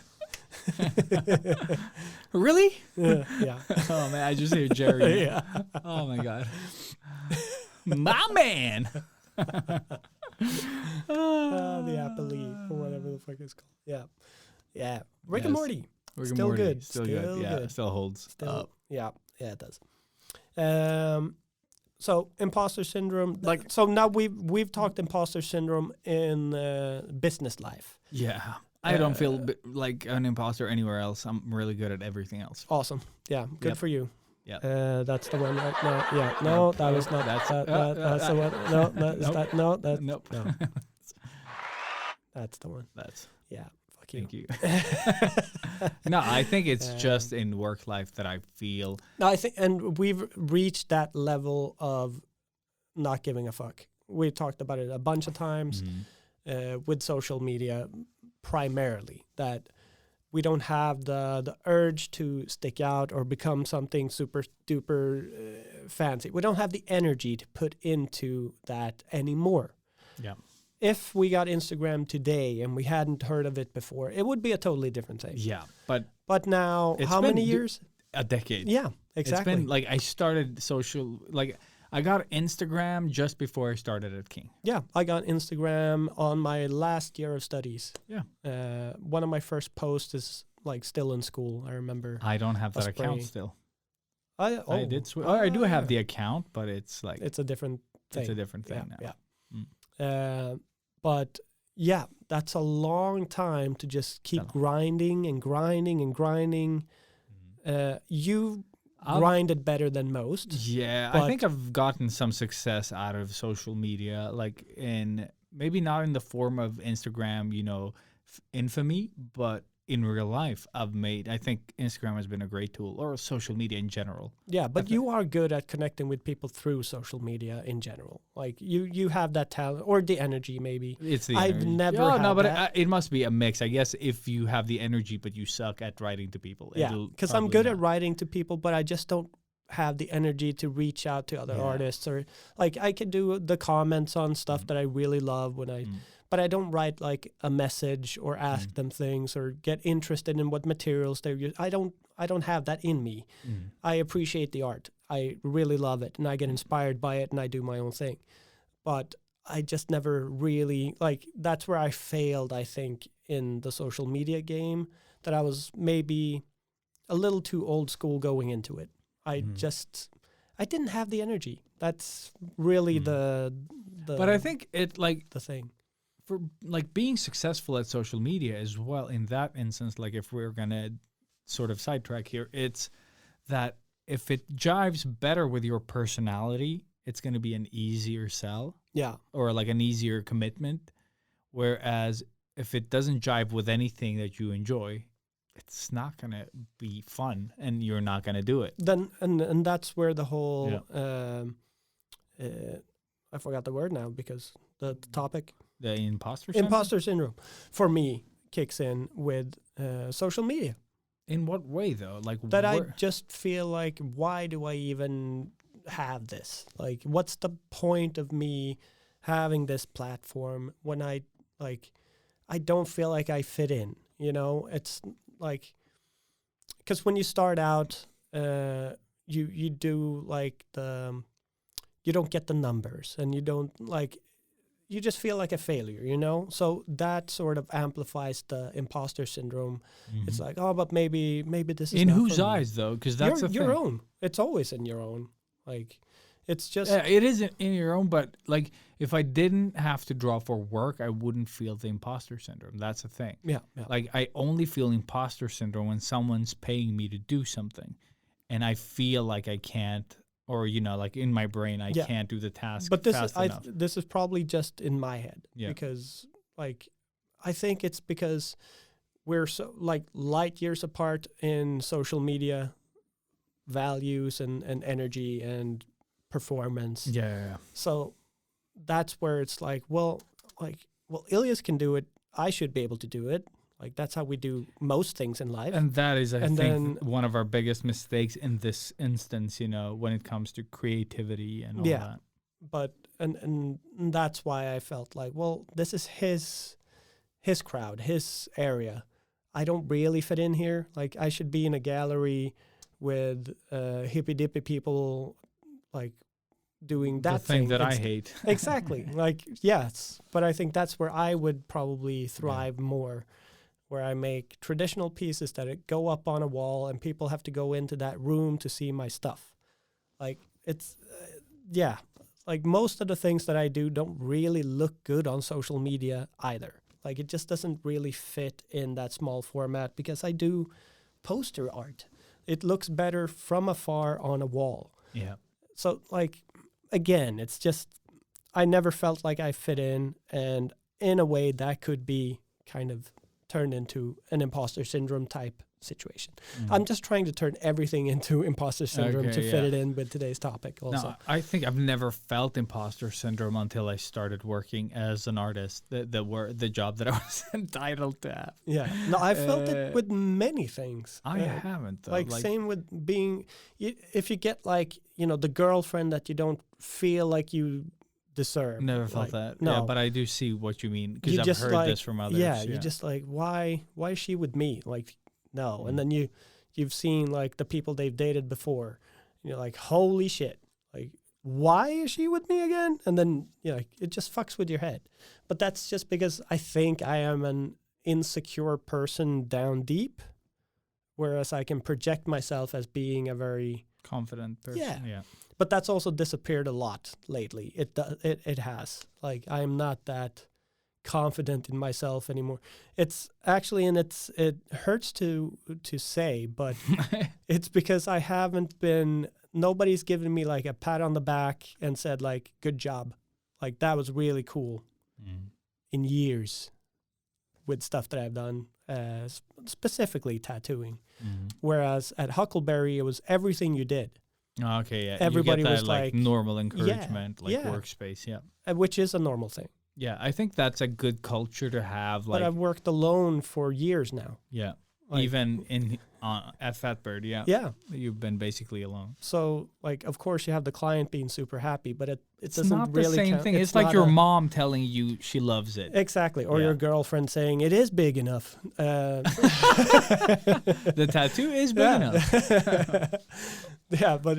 Really? Yeah. Oh man, I just hear Jerry. Yeah. Oh my God. My man. The Apple or whatever the fuck it's called. Yeah. Yeah. Rick and Morty. Rick and Still Morty. good. Still good. Yeah, good. still holds up. Yeah. Yeah, it does. So imposter syndrome. Like, so now we've talked imposter syndrome in business life. Yeah. I don't feel like an imposter anywhere else. I'm really good at everything else. Awesome. Yeah. Good for you. Yeah. That's the one right now. Yeah. No, that was not. That's the one. No, that's that. No, that's nope. No. That's the one. Yeah. Fuck you. Thank you. No, I think it's just in work life that I feel. No, I think, and we've reached that level of not giving a fuck. We talked about it a bunch of times with social media, primarily, that we don't have the urge to stick out or become something super duper fancy. We don't have the energy to put into that anymore. Yeah. If we got Instagram today and we hadn't heard of it before, it would be a totally different thing. Yeah, but now, how many years? A decade. Yeah, exactly. It's been like I started social, like I got Instagram just before I started at King. Yeah, I got Instagram on my last year of studies. Yeah. One of my first posts is like still in school. I remember. I don't have that account still. I did. I do have the account, but it's like it's a different thing. It's a different thing now. Yeah. But yeah, that's a long time to just keep grinding and grinding and grinding. You grinded better than most. Yeah, I think I've gotten some success out of social media, like maybe not in the form of Instagram, infamy, but in real life I've made. I think Instagram has been a great tool, or social media in general. Yeah, but you are good at connecting with people through social media in general. Like you have that talent or the energy, maybe. It's the I've energy. never had no, but that. it must be a mix. I guess if you have the energy but you suck at writing to people. Yeah, it'll because I'm probably good not. at writing to people, but I just don't have the energy to reach out to other artists, or like I can do the comments on stuff that I really love when I. But I don't write like a message or ask them things or get interested in what materials they're using. I don't have that in me. I appreciate the art. I really love it, and I get inspired by it, and I do my own thing. But I just never really like. That's where I failed, I think, in the social media game. That I was maybe a little too old school going into it. I didn't have the energy. That's really the. But I think it like the thing. for like being successful at social media as well, in that instance, like if we're gonna sort of sidetrack here, it's that if it jives better with your personality, it's gonna be an easier sell. Yeah. Or like an easier commitment. Whereas if it doesn't jive with anything that you enjoy, it's not gonna be fun and you're not gonna do it. Then and that's where the whole I forgot the word now because the topic. The imposter syndrome? Imposter syndrome, for me, kicks in with social media. In what way, though? Like that I just feel like, why do I even have this? Like, what's the point of me having this platform when I don't feel like I fit in? You know, it's like, because when you start out, you do like you don't get the numbers, and you don't like. You just feel like a failure, you know? So that sort of amplifies the imposter syndrome. It's like, oh, but maybe this is in not whose for me. eyes, though? Because that's your own. It's always in your own. Like, it's just... Yeah, it isn't in your own, but like if I didn't have to draw for work, I wouldn't feel the imposter syndrome. That's the thing. Yeah. Like I only feel imposter syndrome when someone's paying me to do something and I feel like I can't... Or, you know, like in my brain, I can't do the task but fast enough. This is probably just in my head. Yeah. Because, like, I think it's because we're so, like, light years apart in social media values and energy and performance. Yeah. So that's where it's like, well, Ilias can do it. I should be able to do it. Like, that's how we do most things in life. And that is, I think, one of our biggest mistakes in this instance, you know, when it comes to creativity and all that. But, and that's why I felt like, well, this is his crowd, his area. I don't really fit in here. Like, I should be in a gallery with hippy-dippy people, like, doing that thing that I hate. Exactly. Like, yes. But I think that's where I would probably thrive more. Where I make traditional pieces that go up on a wall and people have to go into that room to see my stuff. Like, it's, like most of the things that I do don't really look good on social media either. Like, it just doesn't really fit in that small format because I do poster art. It looks better from afar on a wall. Yeah. So, like, again, it's just, I never felt like I fit in, and in a way that could be kind of turned into an imposter syndrome type situation. I'm just trying to turn everything into imposter syndrome to fit it in with today's topic also. No, I think I've never felt imposter syndrome until I started working as an artist, the job that I was entitled to have. Yeah. No, I felt it with many things. I haven't, though. Like, same with being, if you get, like, you know, the girlfriend that you don't feel like you deserve. Never felt that. No. Yeah, but I do see what you mean because I've heard this from others. Yeah, you're just like, why is she with me? Like, no. And then you've seen, like, the people they've dated before. And you're like, holy shit. Like, why is she with me again? And then, you know, it just fucks with your head. But that's just because I think I am an insecure person down deep, whereas I can project myself as being a very confident person. Yeah. But that's also disappeared a lot lately. It has. Like, I am not that confident in myself anymore. It's actually, and it hurts to say, but it's because I haven't been. Nobody's given me like a pat on the back and said like, "Good job," like that was really cool. In years, with stuff that I've done, specifically tattooing. Whereas at Huckleberry, it was everything you did. Okay, yeah. Everybody you get that, was like normal encouragement, like yeah. workspace, yeah. Which is a normal thing. Yeah, I think that's a good culture to have. Like, But I've worked alone for years now. yeah, Like- even in at Fatbird, yeah. Yeah. You've been basically alone. So, like, of course, you have the client being super happy, but it It's doesn't not really the same count. thing. It's like not your mom telling you she loves it. Exactly. Or Yeah. your girlfriend saying, it is big enough. The tattoo is big enough. Yeah, but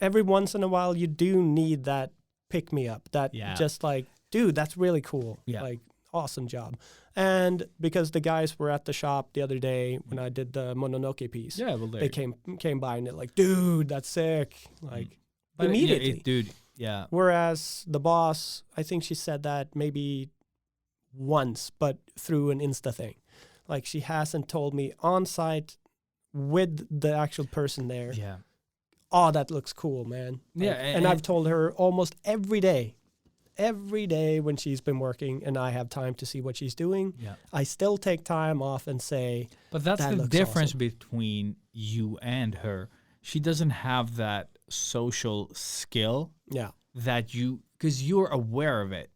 every once in a while, you do need that pick-me-up. That Yeah. just like, dude, that's really cool. Yeah. Like, awesome job. And because the guys were at the shop the other day when I did the Mononoke piece, Yeah, well, they came by and they're like, dude, that's sick. Like, But immediately. dude, yeah. Whereas the boss, I think she said that maybe once, but through an Insta thing. Like, she hasn't told me on site with the actual person there. Yeah. Oh, that looks cool, man. Yeah, Like, and I've told her almost every day when she's been working and I have time to see what she's doing, Yeah. I still take time off and say, But that's That the looks difference awesome. between you and her. She doesn't have that social skill yeah, that because you're aware of it.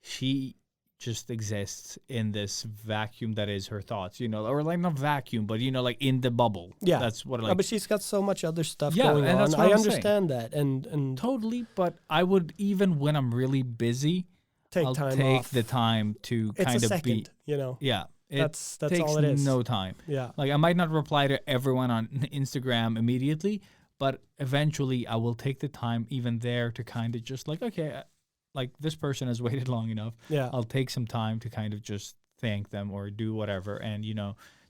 She just exists in this vacuum that is her thoughts, or like not vacuum, but like in the bubble. yeah. That's what No, but she's got so much other stuff Yeah, going and on. that's what I I'm saying. understand that. And totally. But I would, even when I'm really busy, take I'll time take off. the time to It's kind a of second, be. Yeah. That's takes all it is. no time. Yeah. Like, I might not reply to everyone on Instagram immediately, but eventually I will take the time even there to kind of just like, okay, like this person has waited long enough. Yeah. I'll take some time to kind of just thank them or do whatever. And,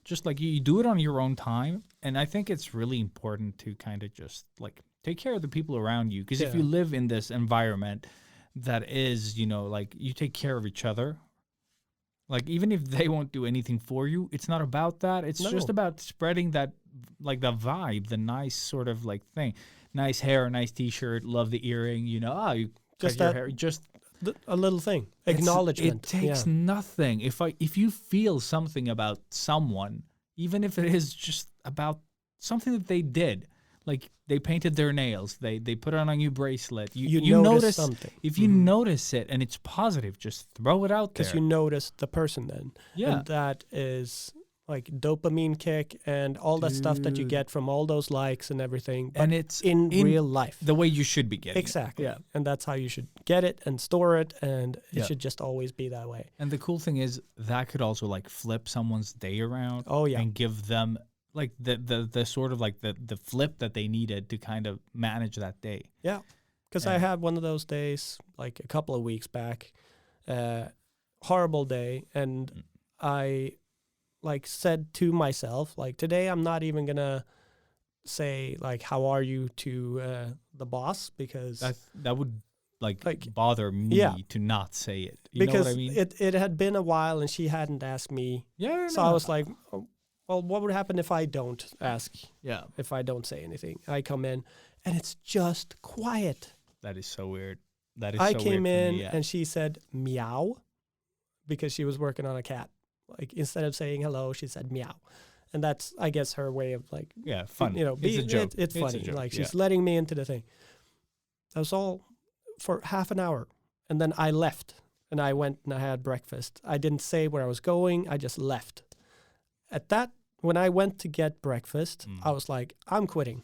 just like you do it on your own time. And I think it's really important to kind of just like take care of the people around you. Because if Yeah. you live in this environment that is, like you take care of each other. Like, even if they won't do anything for you, it's not about that. It's just No. about spreading that, like the vibe, the nice sort of like thing. Nice hair, nice T-shirt, love the earring, you Just cut your that- hair. Just A little thing. It Acknowledgement. takes nothing. If you feel something about someone, even if it is just about something that they did, like they painted their nails, they put on a new bracelet. You notice something. If you notice it and it's positive, just throw it out there. Because you notice the person then. Yeah. And that is like dopamine kick and all that stuff that you Dude. get from all those likes and everything. But and it's in real life. the way you should be getting it. Exactly. Yeah. And that's how you should get it and store it. And it Yeah. should just always be that way. And the cool thing is that could also like flip someone's day around. Oh, yeah. And give them like the sort of like the flip that they needed to kind of manage that day. Yeah. Because I Yeah. had one of those days like a couple of weeks back. Horrible day. And I like said to myself, like, today I'm not even going to say like, how are you to the boss? Because That would like Like, bother me yeah. to not say it. You know because what I mean? it had been a while and she hadn't asked me. Yeah. So I was like, oh, well, what would happen if I don't ask, yeah, if I don't say anything? I come in and it's just quiet. that is so weird. That is I so came weird for in me, yeah. and she said meow because she was working on a cat. Like, instead of saying hello, she said meow. And that's, I guess, her way of like, yeah, fun. it's a joke. It's a funny. joke, Like, yeah. she's letting me into the thing. That was all for half an hour. And then I left and I went and I had breakfast. I didn't say where I was going. I just left. When I went to get breakfast, I was like, I'm quitting.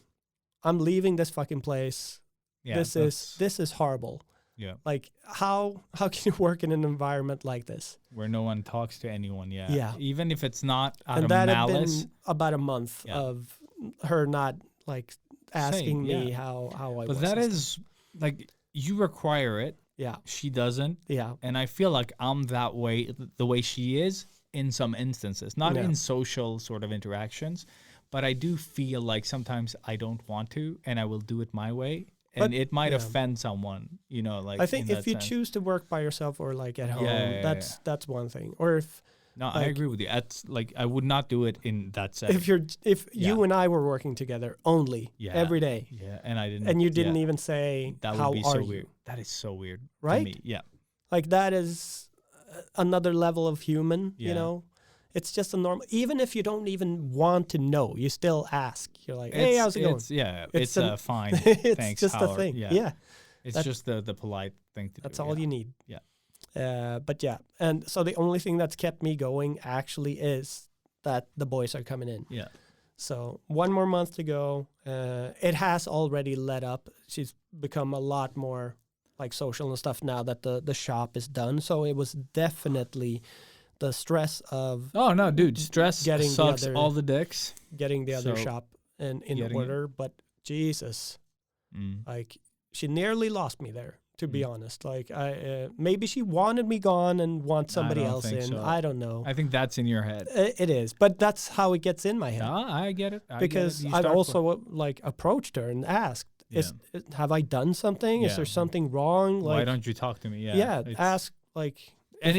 I'm leaving this fucking place. Yeah, this is horrible. yeah, Like, how can you work in an environment like this? where no one talks to anyone. Yeah, Yeah. Even if it's not out And of that malice. had been about a month Yeah. of her not like asking me yeah. how I was. But that and stuff. is like you require it. Yeah. She doesn't. Yeah. And I feel like I'm that way, the way she is in some instances, not Yeah. in social sort of interactions, but I do feel like sometimes I don't want to, and I will do it my way. And But, it might yeah. offend someone, like I think in if that you sense. choose to work by yourself or like at home, Yeah, that's one thing. Or if No, I like- agree with you. That's like I would not do it in that setting. if you Yeah. and I were working together only Yeah. every day, Yeah, and I didn't. and you didn't yeah, even say that would how be are so you, weird. That is so weird, Right? To me. Yeah, like that is another level of human, Yeah. you know. it's just a normal. Even if you don't even want to know, you still ask. You're like, hey, how's it going? It's fine. It's Thanks, just a Howard. thing. Yeah. Yeah. It's just the polite thing to do. That's all you need. Yeah. But yeah, and so the only thing that's kept me going actually is that the boys are coming in. Yeah. So 1 more month to go. It has already let up. She's become a lot more like social and stuff now that the shop is done. So it was definitely the stress of Oh no, dude, stress getting sucks the other, all the dicks. getting the other So, shop in getting order. But Jesus, like she nearly lost me there. To be honest, like maybe she wanted me gone and want somebody else in. So. I don't know. I think that's in your head. It is, but that's how it gets in my head. I get it. Because I've also like approached her and asked, have I done something? Is there something wrong? Like, why don't you talk to me? Yeah, ask like, and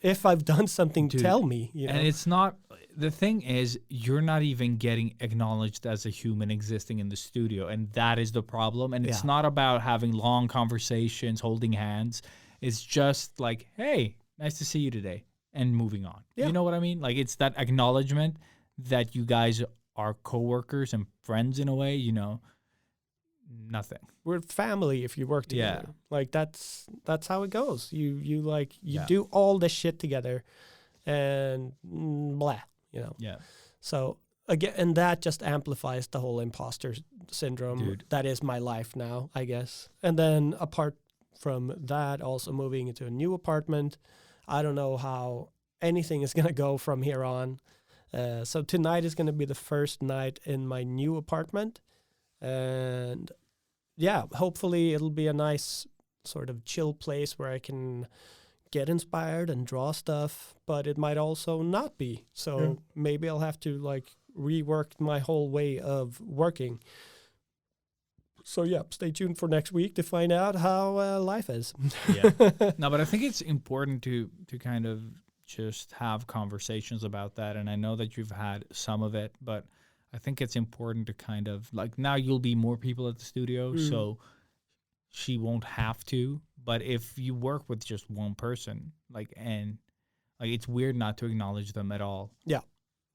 if I've done something, dude, tell me. You know? And it's not. The thing is, you're not even getting acknowledged as a human existing in the studio, and that is the problem. And it's not about having long conversations, holding hands. It's just like, hey, nice to see you today, and moving on. Yeah. You know what I mean? Like, it's that acknowledgement that you guys are coworkers and friends in a way. You know, nothing. We're family if you work together. Yeah. Like that's how it goes. You Yeah. do all this shit together, and blah. You know. Yeah. So again, and that just amplifies the whole imposter syndrome. Dude. That is my life now, I guess. And then apart from that, also moving into a new apartment. I don't know how anything is gonna go from here on. So tonight is gonna be the first night in my new apartment, and yeah, hopefully it'll be a nice sort of chill place where I can get inspired and draw stuff, but it might also not be. So maybe I'll have to like rework my whole way of working. So yeah, stay tuned for next week to find out how life is. Yeah. No, but I think it's important to kind of just have conversations about that. And I know that you've had some of it, but I think it's important to kind of like, now you'll be more people at the studio, so she won't have to. But if you work with just one person, it's weird not to acknowledge them at all. Yeah.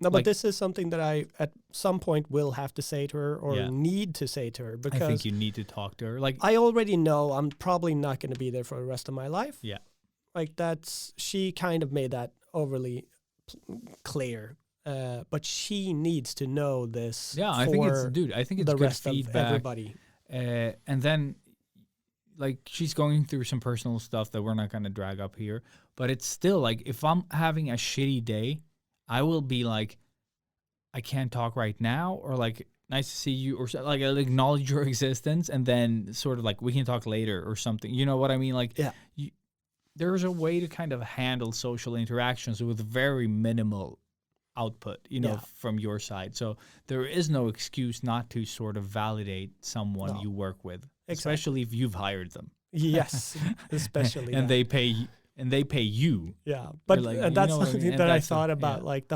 No, but this is something that I at some point will have to say to her or need to say to her, because I think you need to talk to her. Like, I already know I'm probably not going to be there for the rest of my life. Yeah. Like she kind of made that overly clear. But she needs to know this. Yeah, I think it's the good rest feedback. of everybody. And then, like, she's going through some personal stuff that we're not going to drag up here. But it's still, like, if I'm having a shitty day, I will be like, I can't talk right now, or like, nice to see you, or like, I'll acknowledge your existence, and then sort of like, we can talk later or something. You know what I mean? Like, there's a way to kind of handle social interactions with very minimal output, from your side. So there is no excuse not to sort of validate someone you work with, especially if you've hired them. Yes, especially. And they pay you. Yeah, but like, and that's something I mean? that I thought about. Like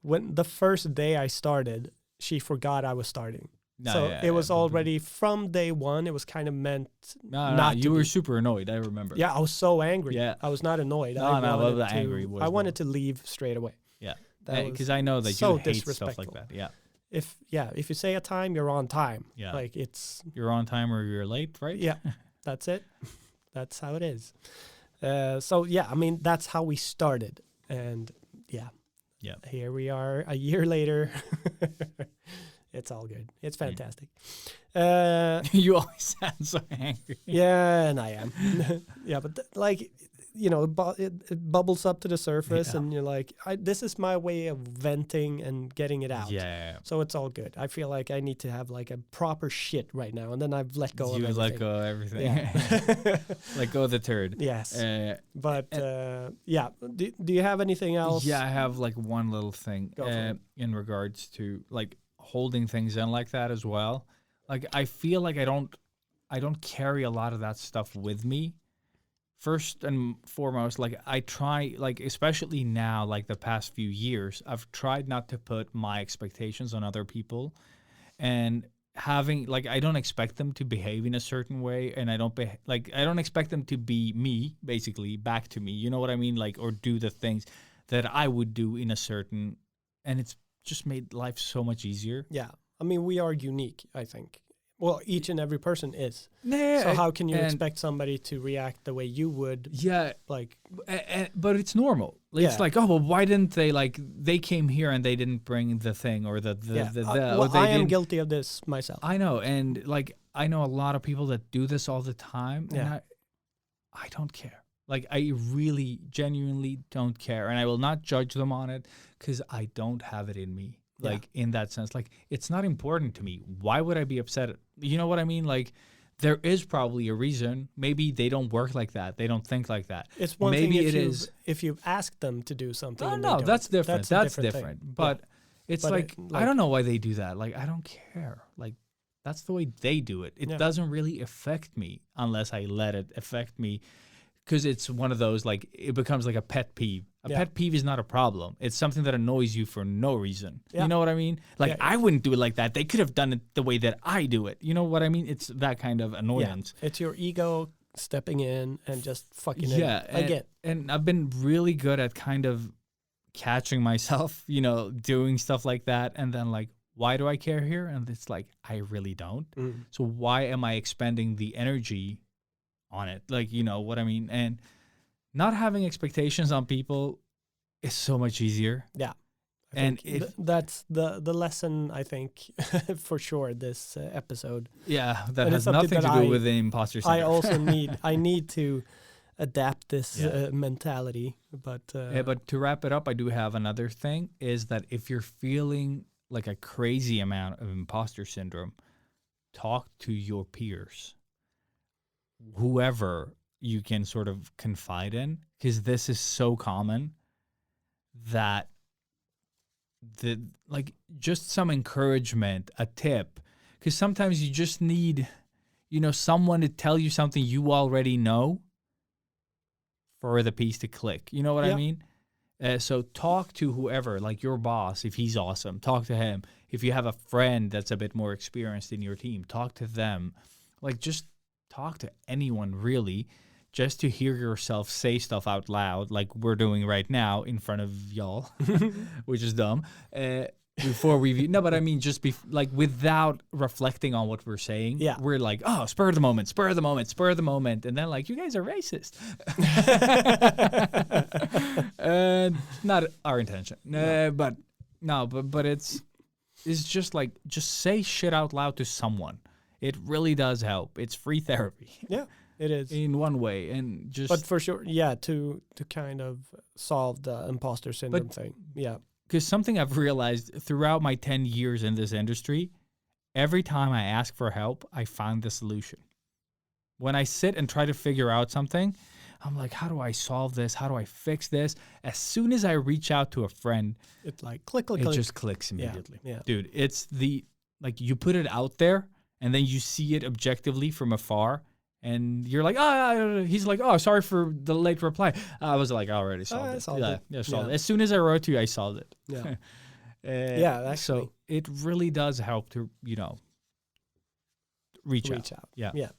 when the first day I started, she forgot I was starting. It was already from day one. It was kind of meant not. You were super annoyed. I remember. Yeah, I was so angry. Yeah, I was not annoyed. I wanted to leave straight away. Yeah, because I know that you hate stuff like that. Yeah. If you say a time, you're on time. Yeah. Like you're on time or you're late, right? Yeah. That's it. That's how it is. So yeah, I mean that's how we started, and yeah. Here we are a year later. It's all good. It's fantastic. You always sound so angry. Yeah, and I am. Yeah, but it bubbles up to the surface, and you're like, this is my way of venting and getting it out. Yeah. So it's all good. I feel like I need to have like a proper shit right now, and then I've let go of everything. You let go of everything. Yeah. Let go of the turd. Yes. Yeah. Do you have anything else? Yeah, I have like one little thing in regards to like holding things in like that as well. Like, I feel like I don't carry a lot of that stuff with me. First and foremost, like, I try, like, especially now, like the past few years, I've tried not to put my expectations on other people, and having, like, I don't expect them to behave in a certain way, and I don't expect them to be me, basically, back to me, you know what I mean? Like, or do the things that I would do in a certain, and it's just made life so much easier. Yeah. I mean, we are unique, I think. Well, each and every person is. Yeah, So how can you expect somebody to react the way you would? Yeah, Like, but it's normal. It's Yeah. like, oh well, why didn't they they came here and they didn't bring the thing or the well, or they I am didn't- guilty of this myself. I know, and like I know a lot of people that do this all the time, and Yeah. I don't care. Like I really genuinely don't care, and I will not judge them on it because I don't have it in me. Yeah. Like in that sense, like it's not important to me. Why would I be upset? You know what I mean? Like there is probably a reason. Maybe they don't work like that. They don't think like that. It's one Maybe thing it is. if you've asked them to do something. Oh and they no, don't. that's different. That's a different. thing. But Yeah. it's But like, it, I don't know why they do that. Like I don't care. Like that's the way they do it. It Yeah. doesn't really affect me unless I let it affect me, because it's one of those like it becomes like a pet peeve. A Yeah. pet peeve is not a problem. It's something that annoys you for no reason. Yeah. You know what I mean? Like Yeah. I wouldn't do it like that. They could have done it the way that I do it. You know what I mean? It's that kind of annoyance. It's your ego stepping in and just fucking Yeah, it again. and I've been really good at kind of catching myself, doing stuff like that, and then like, why do I care here? And it's like, I really don't. Mm. So why am I expending the energy on it? Like, you know what I mean? And not having expectations on people is so much easier. Yeah. I And think that's the lesson, I think, for sure, this episode. Yeah, that And has it's something nothing to that do with the imposter syndrome. I also need to adapt this Yeah. mentality. But But to wrap it up, I do have another thing, is that if you're feeling like a crazy amount of imposter syndrome, talk to your peers, whoever you can sort of confide in, because this is so common that just some encouragement, a tip, because sometimes you just need, someone to tell you something you already know for the piece to click. You know what I Yeah. mean? So talk to whoever, like your boss, if he's awesome, talk to him. If you have a friend that's a bit more experienced in your team, talk to them. Like just talk to anyone really, just to hear yourself say stuff out loud like we're doing right now in front of y'all, which is dumb. Before we no, but I mean just like without reflecting on what we're saying. Yeah. We're like, oh, spur of the moment, spur of the moment, spur of the moment, and then like you guys are racist. Not our intention. But it's just like just say shit out loud to someone. It really does help. It's free therapy. yeah, it is. In one way, and just But for sure, yeah, to kind of solve the imposter syndrome thing. Yeah. because something I've realized throughout my 10 years in this industry, every time I ask for help, I find the solution. When I sit and try to figure out something, I'm like, how do I solve this? How do I fix this? As soon as I reach out to a friend, It's like click, click, it click. just clicks immediately. Yeah. Dude, it's like you put it out there and then you see it objectively from afar. And you're like, he's like, oh, sorry for the late reply. I was like, I already solved I it. solved it. Yeah, solved Yeah. it. As soon as I wrote to you, I solved it. Yeah. Yeah, actually. so it really does help to, reach out. Reach out. Yeah. Yeah.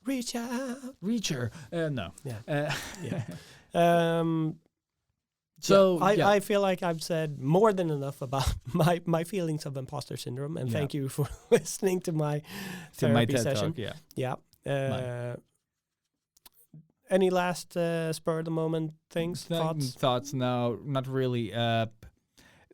Reach out. Reacher. No. Yeah. Yeah. So, yeah. I feel like I've said more than enough about my feelings of imposter syndrome, and Yeah. thank you for listening to my to my therapy TED session. Talk, yeah. Yeah. Mine. Any last spur of the moment things, thoughts? Thoughts? No, not really.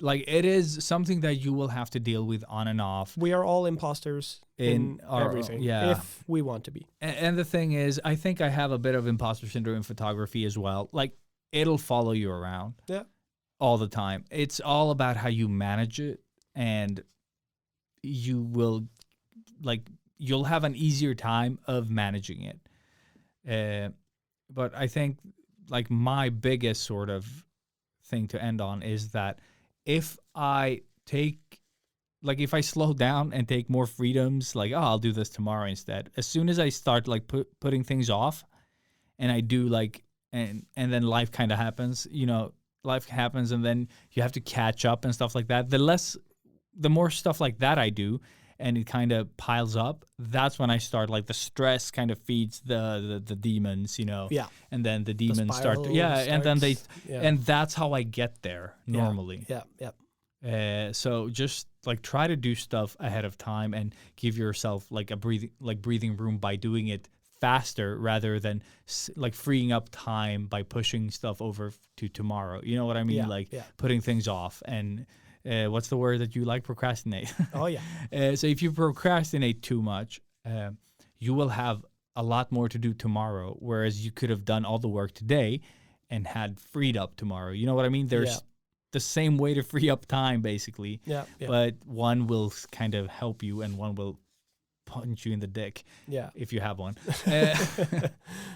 Like it is something that you will have to deal with on and off. We are all imposters in our- everything, yeah. if we want to be. And the thing is, I think I have a bit of imposter syndrome in photography as well. Like it'll follow you around. Yeah. All the time. It's all about how you manage it, and you will you'll have an easier time of managing it. But I think like my biggest sort of thing to end on is that if I if I slow down and take more freedoms, like, oh, I'll do this tomorrow instead. As soon as I start like putting things off, and I do and then life kind of happens, life happens, and then you have to catch up and stuff like that. The more stuff like that I do, and it kind of piles up, that's when I start, like, the stress kind of feeds the demons, you know. Yeah. And then the demons start to, spiral and then starts, and that's how I get there normally. Yeah. So just like try to do stuff ahead of time and give yourself like a breathing room by doing it faster rather than like freeing up time by pushing stuff over to tomorrow. You know what I mean? Putting things off. And what's the word that you like? Procrastinate. Oh yeah. So if you procrastinate too much, you will have a lot more to do tomorrow, whereas you could have done all the work today and had freed up tomorrow. You know what I mean? There's the same way to free up time, basically. Yeah. But one will kind of help you and one will punch you in the dick. Yeah. If you have one.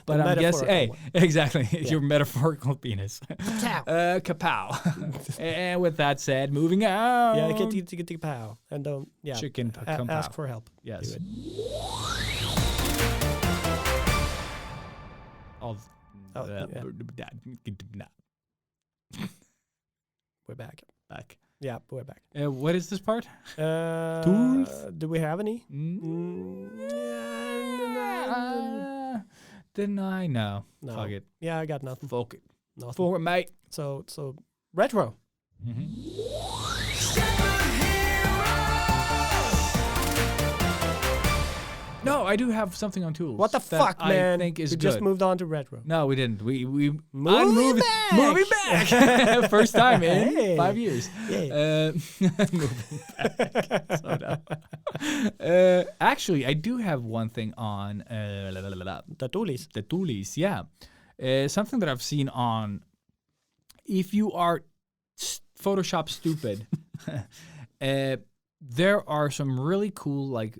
But I'm guessing, hey, exactly. Your metaphorical penis. Kapow. And with that said, moving out. Yeah, get the pow. And don't, Chicken ask for help. Yes. Do it. We're back. Yeah, we're back. What is this part? Tools? Do we have any? Didn't I? No. No. Fuck it. Yeah, I got nothing. Fuck it. Nothing. Fuck it, mate. So retro. No, I do have something on tools. What the fuck, man? I think is we good. just moved on to retro. No, we didn't. We moving back. Moving back. First time in 5 years. Yeah. Moving back. So dumb. Actually, I do have one thing on The toolies. the toolies. Yeah, something that I've seen on. If you are Photoshop stupid, there are some really cool like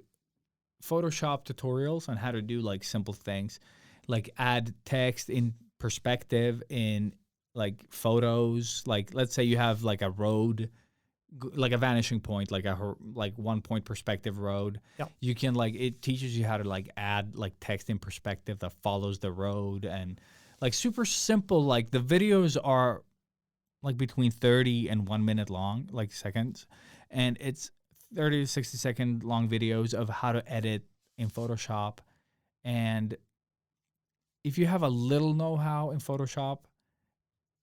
Photoshop tutorials on how to do like simple things, like add text in perspective in like photos. Like let's say you have like a road, like a vanishing point, like a 1 point perspective road. Yep. You can like, it teaches you how to like add like text in perspective that follows the road and like super simple. Like the videos are like between 30 and 1 minute long, like seconds, and it's 30 to 60 second long videos of how to edit in Photoshop. And if you have a little know-how in Photoshop,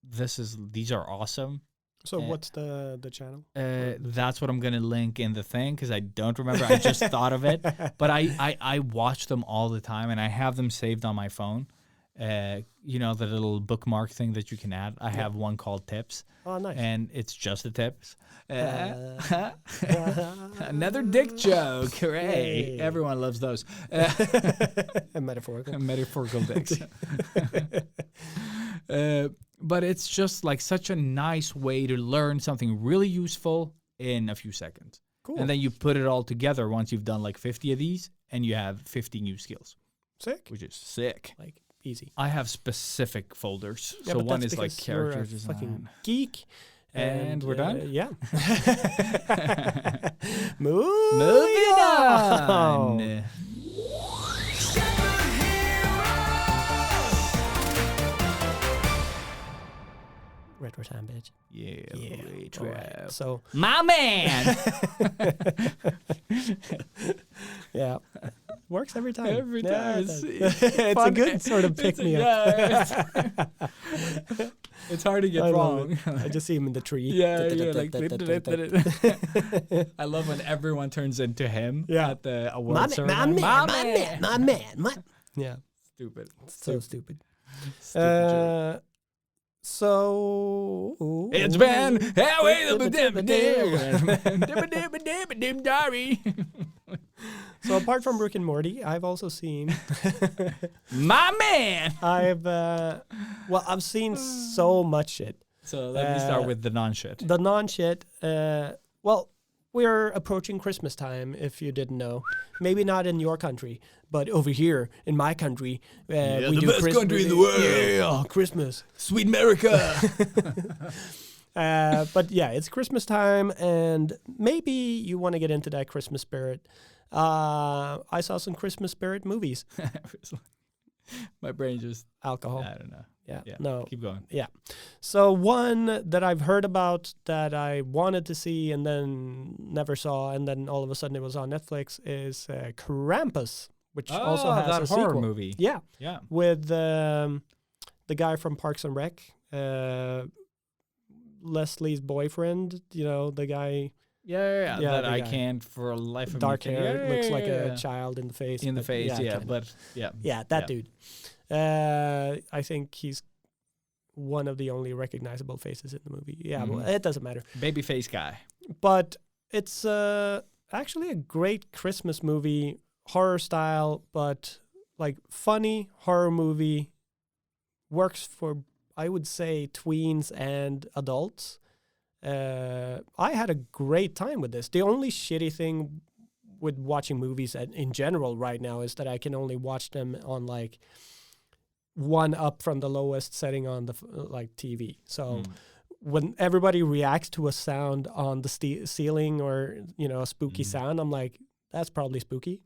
these are awesome. So what's the channel? That's what I'm gonna link in the thing because I don't remember. I just thought of it, but I watch them all the time and I have them saved on my phone. You know, the little bookmark thing that you can add. I have one called Tips. Oh, nice. And it's just the tips. Another dick joke. Hooray. Yay. Everyone loves those. Metaphorical. Metaphorical dicks. But it's just like such a nice way to learn something really useful in a few seconds. Cool. And then you put it all together once you've done like 50 of these and you have 50 new skills. Sick. Which is sick. Like easy. I have specific folders. Yeah, so but one that's is like because you're character a design. fucking geek. And we're done? Yeah. Moving Moving on. on. Retro time, bitch. Yeah. All right. So, My man. yeah. Works every time. Every Yeah, time. it's a good sort of pick me up. It's hard to get I love wrong. it. I just see him in the tree. Yeah, like I love when everyone turns into him at the award ceremony. My man. Yeah. Stupid. So stupid. Stupid joke. So It's been So apart from Rick and Morty, I've also seen My man. I've seen so much shit. So let me start with the non-shit. The non-shit. We're approaching Christmas time, if you didn't know. Maybe not in your country, but over here in my country, we the do best Christmas. country in the world. Yeah, Christmas. Sweet America. But yeah, it's Christmas time, and maybe you want to get into that Christmas spirit. I saw some Christmas spirit movies. My brain just Alcohol. I don't know. Yeah. Yeah. No. Keep going. Yeah. So one that I've heard about that I wanted to see and then never saw, and then all of a sudden it was on Netflix, is Crampus, which also has that a horror sequel. movie. Yeah. Yeah. With the guy from Parks and Rec, Leslie's boyfriend, the guy. Yeah, Yeah, that the I guy. can't for a life of Dark me. hair, looks like Yeah. a child in the face. In the but face, yeah, kinda. but yeah. Yeah, that Yeah. dude. I think he's one of the only recognizable faces in the movie. Yeah, well, Mhm. it doesn't matter. Babyface guy. But it's actually a great Christmas movie, horror style, but like funny horror movie. Works for, I would say, tweens and adults. I had a great time with this. The only shitty thing with watching movies in general right now is that I can only watch them on like one up from the lowest setting on the TV. So when everybody reacts to a sound on the ceiling or a spooky sound, I'm like, that's probably spooky.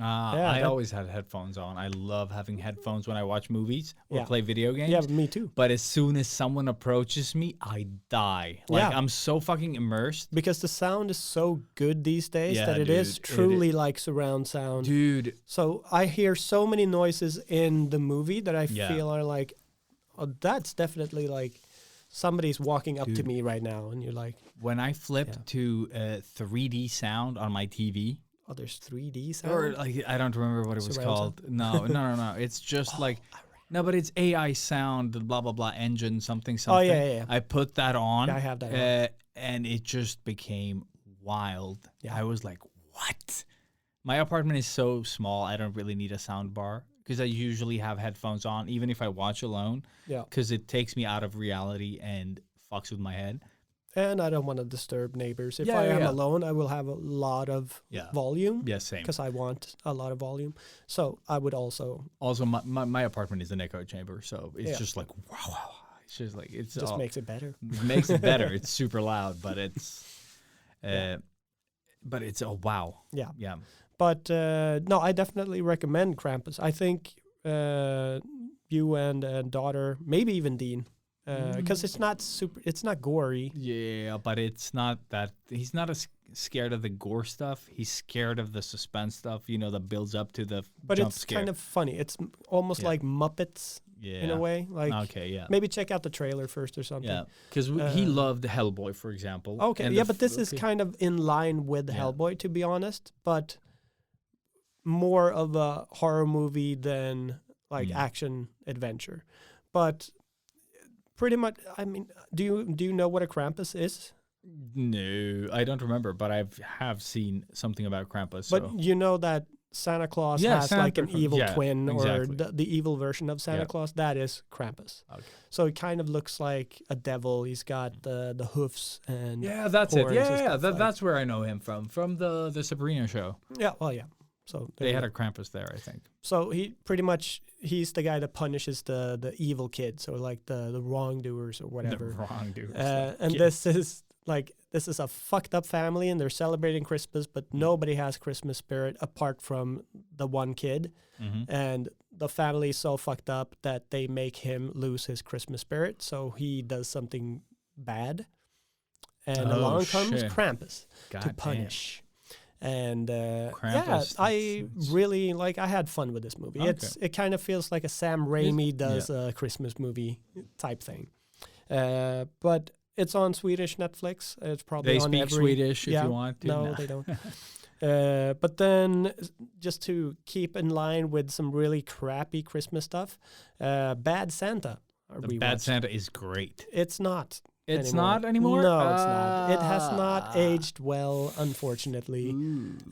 I always had headphones on. I love having headphones when I watch movies or play video games. Yeah, me too. But as soon as someone approaches me, I die. Like, I'm so fucking immersed. Because the sound is so good these days Yeah, that it is dude, truly like surround sound. Dude. So I hear so many noises in the movie that I feel are like, oh, that's definitely like somebody's walking up to me right now. And you're like... When I flipped to 3D sound on my TV... Oh, there's 3D sound? Or like, I don't remember what it was called. No. It's just like... No, but it's AI sound, the blah, blah, blah, engine, something. Oh, yeah. I put that on. Yeah, I have that and it just became wild. Yeah. I was like, what? My apartment is so small, I don't really need a sound bar because I usually have headphones on, even if I watch alone. Yeah. Because it takes me out of reality and fucks with my head. And I don't want to disturb neighbors. If I am alone, I will have a lot of volume. Yeah, same. Because I want a lot of volume. So I would also... Also, my apartment is an echo chamber, so it's just like, wow. It's just like... It just makes it better. It makes it better. It's super loud, but it's... But it's a wow. Yeah. Yeah. But no, I definitely recommend Crampus. I think you and daughter, maybe even Dean... because it's not gory. Yeah, but it's not that he's not scared of the gore stuff. He's scared of the suspense stuff, that builds up to the But jump it's scare. kind of funny. It's almost like Muppets in a way. Like maybe check out the trailer first or something. Yeah, because he loved Hellboy, for example. Okay, and but this is kind of in line with Hellboy, to be honest, but more of a horror movie than like action adventure. But pretty much, I mean, do you know what a Krampus is? No, I don't remember, but I have seen something about Crampus. But you know that Santa Claus has like an evil twin or the evil version of Santa Claus. That is Crampus. Okay. So it kind of looks like a devil. He's got the hoofs and that's it. Yeah, that's where I know him from the Sabrina show. Yeah, well, yeah. So they had a Krampus there, I think. So he's the guy that punishes the evil kids or like the wrongdoers or whatever. The wrongdoers. And this is a fucked up family and they're celebrating Christmas, but nobody has Christmas spirit apart from the one kid. Mm-hmm. And the family is so fucked up that they make him lose his Christmas spirit. So he does something bad. And along comes Krampus to punish. And Krampus, I really I had fun with this movie. Okay. It kind of feels like a Sam Raimi does a Christmas movie type thing. But it's on Swedish Netflix. It's probably they on speak Swedish if you want to. No, they don't. But then just to keep in line with some really crappy Christmas stuff, Bad Santa. Bad Santa is great. It's not. It's not anymore? No, it's not. It has not aged well, unfortunately.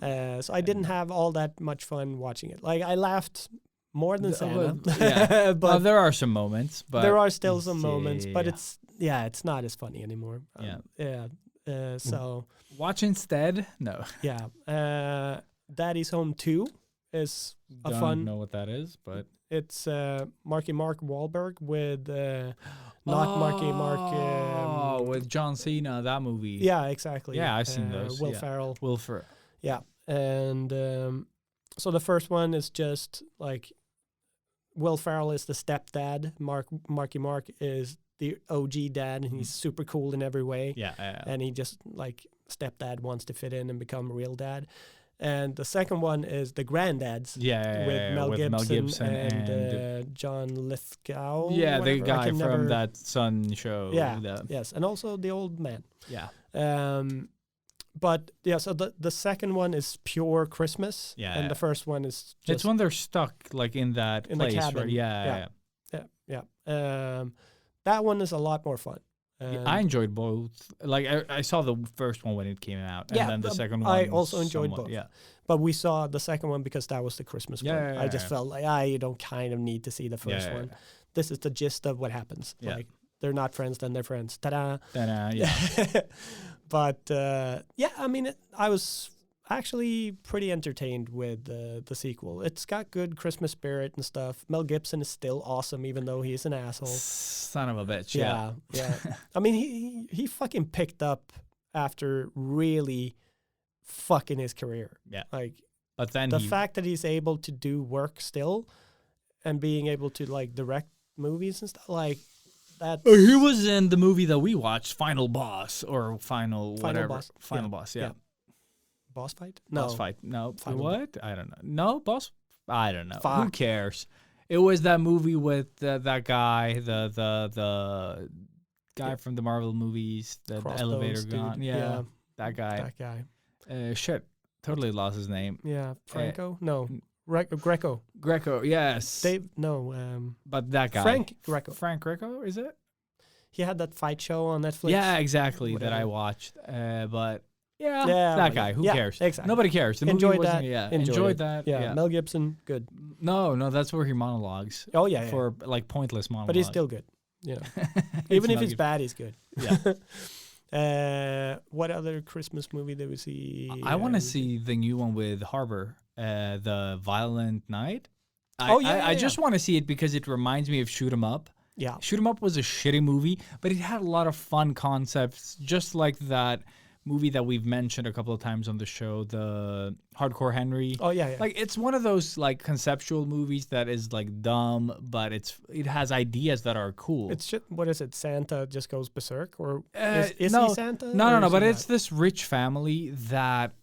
So I didn't have all that much fun watching it. Like, I laughed more than Santa. But there are some moments. But there are still some moments, but it's not as funny anymore. So watch instead? No. Yeah. Daddy's Home 2 is a fun. Don't know what that is, but it's Marky Mark Wahlberg with not Marky Mark. With John Cena, that movie. Yeah, exactly. Yeah, I've seen those. Will Ferrell. Yeah, and so the first one is just like Will Ferrell is the stepdad. Marky Mark is the OG dad, and he's super cool in every way. Yeah. And he just like stepdad wants to fit in and become a real dad. And the second one is the Granddads. With Mel Gibson and John Lithgow. Yeah, the whatever. guy from that Sun show. Yeah. Yes, and also the old man. Yeah. But yeah, so the second one is pure Christmas. Yeah. And the first one is just It's when they're stuck like in that in place, the cabin. right? Yeah. That one is a lot more fun. I enjoyed both. Like I saw the first one when it came out, and then the second one. I also enjoyed both. Yeah, but we saw the second one because that was the Christmas one. Yeah, I just felt like you don't kind of need to see the first one. This is the gist of what happens. Yeah. Like they're not friends, then they're friends. Ta-da! Yeah. But I mean, I was actually pretty entertained with the sequel. It's got good Christmas spirit and stuff. Mel Gibson is still awesome, even though he's an asshole. Son of a bitch. Yeah. I mean, he fucking picked up after really fucking his career. Yeah. Like, but then the fact that he's able to do work still and being able to like direct movies and stuff like that. He was in the movie that we watched, Final Boss or Final whatever. Boss. Final Boss. Yeah. Boss fight? Boss fight. No. Final What? I don't know. No, boss. I don't know. Fuck. Who cares? It was that movie with that guy, the guy from the Marvel movies, the elevator dude. gun. Yeah, that guy. That guy. Shit. Totally lost his name. Yeah. Franco? No. Greco. Greco. Yes. But that guy. Frank Greco. Frank Greco, is it? He had that fight show on Netflix. Yeah, exactly. Whatever. That I watched. But that guy. Who cares? Exactly. Nobody cares. The Enjoyed movie that. wasn't- Yeah. Enjoyed that. Yeah. Mel Gibson, good. No, that's where he monologues. Oh yeah. For like pointless monologues. But he's still good. Yeah. Even if he's bad, he's good. Yeah. What other Christmas movie did we see? I want to see the new one with Harbor, the Violent Night. I just want to see it because it reminds me of Shoot 'Em Up. Yeah. Shoot 'Em Up was a shitty movie, but it had a lot of fun concepts, just like that movie that we've mentioned a couple of times on the show, the Hardcore Henry. Oh yeah. Like it's one of those like conceptual movies that is like dumb, but it has ideas that are cool. It's just, what is it? Santa just goes berserk, or is no, he Santa? No. But it's this rich family that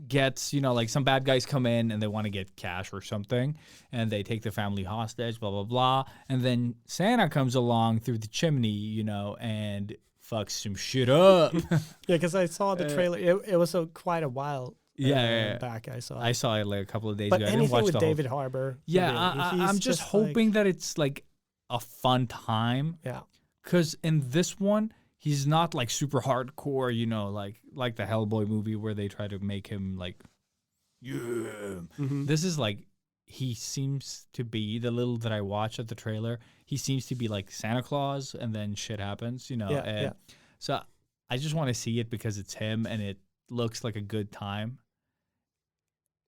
gets, like some bad guys come in and they want to get cash or something, and they take the family hostage, blah blah blah, and then Santa comes along through the chimney, and fucks some shit up. Yeah, because I saw the trailer. It was quite a while back. I saw it like a couple of days but ago. Anything with David Harbour. I'm just hoping that it's like a fun time. Yeah. Because in this one, he's not like super hardcore, like the Hellboy movie where they try to make him like, yeah. Mm-hmm. This is like, he seems to be, the little that I watched at the trailer, he seems to be like Santa Claus, and then shit happens, So I just want to see it because it's him and it looks like a good time.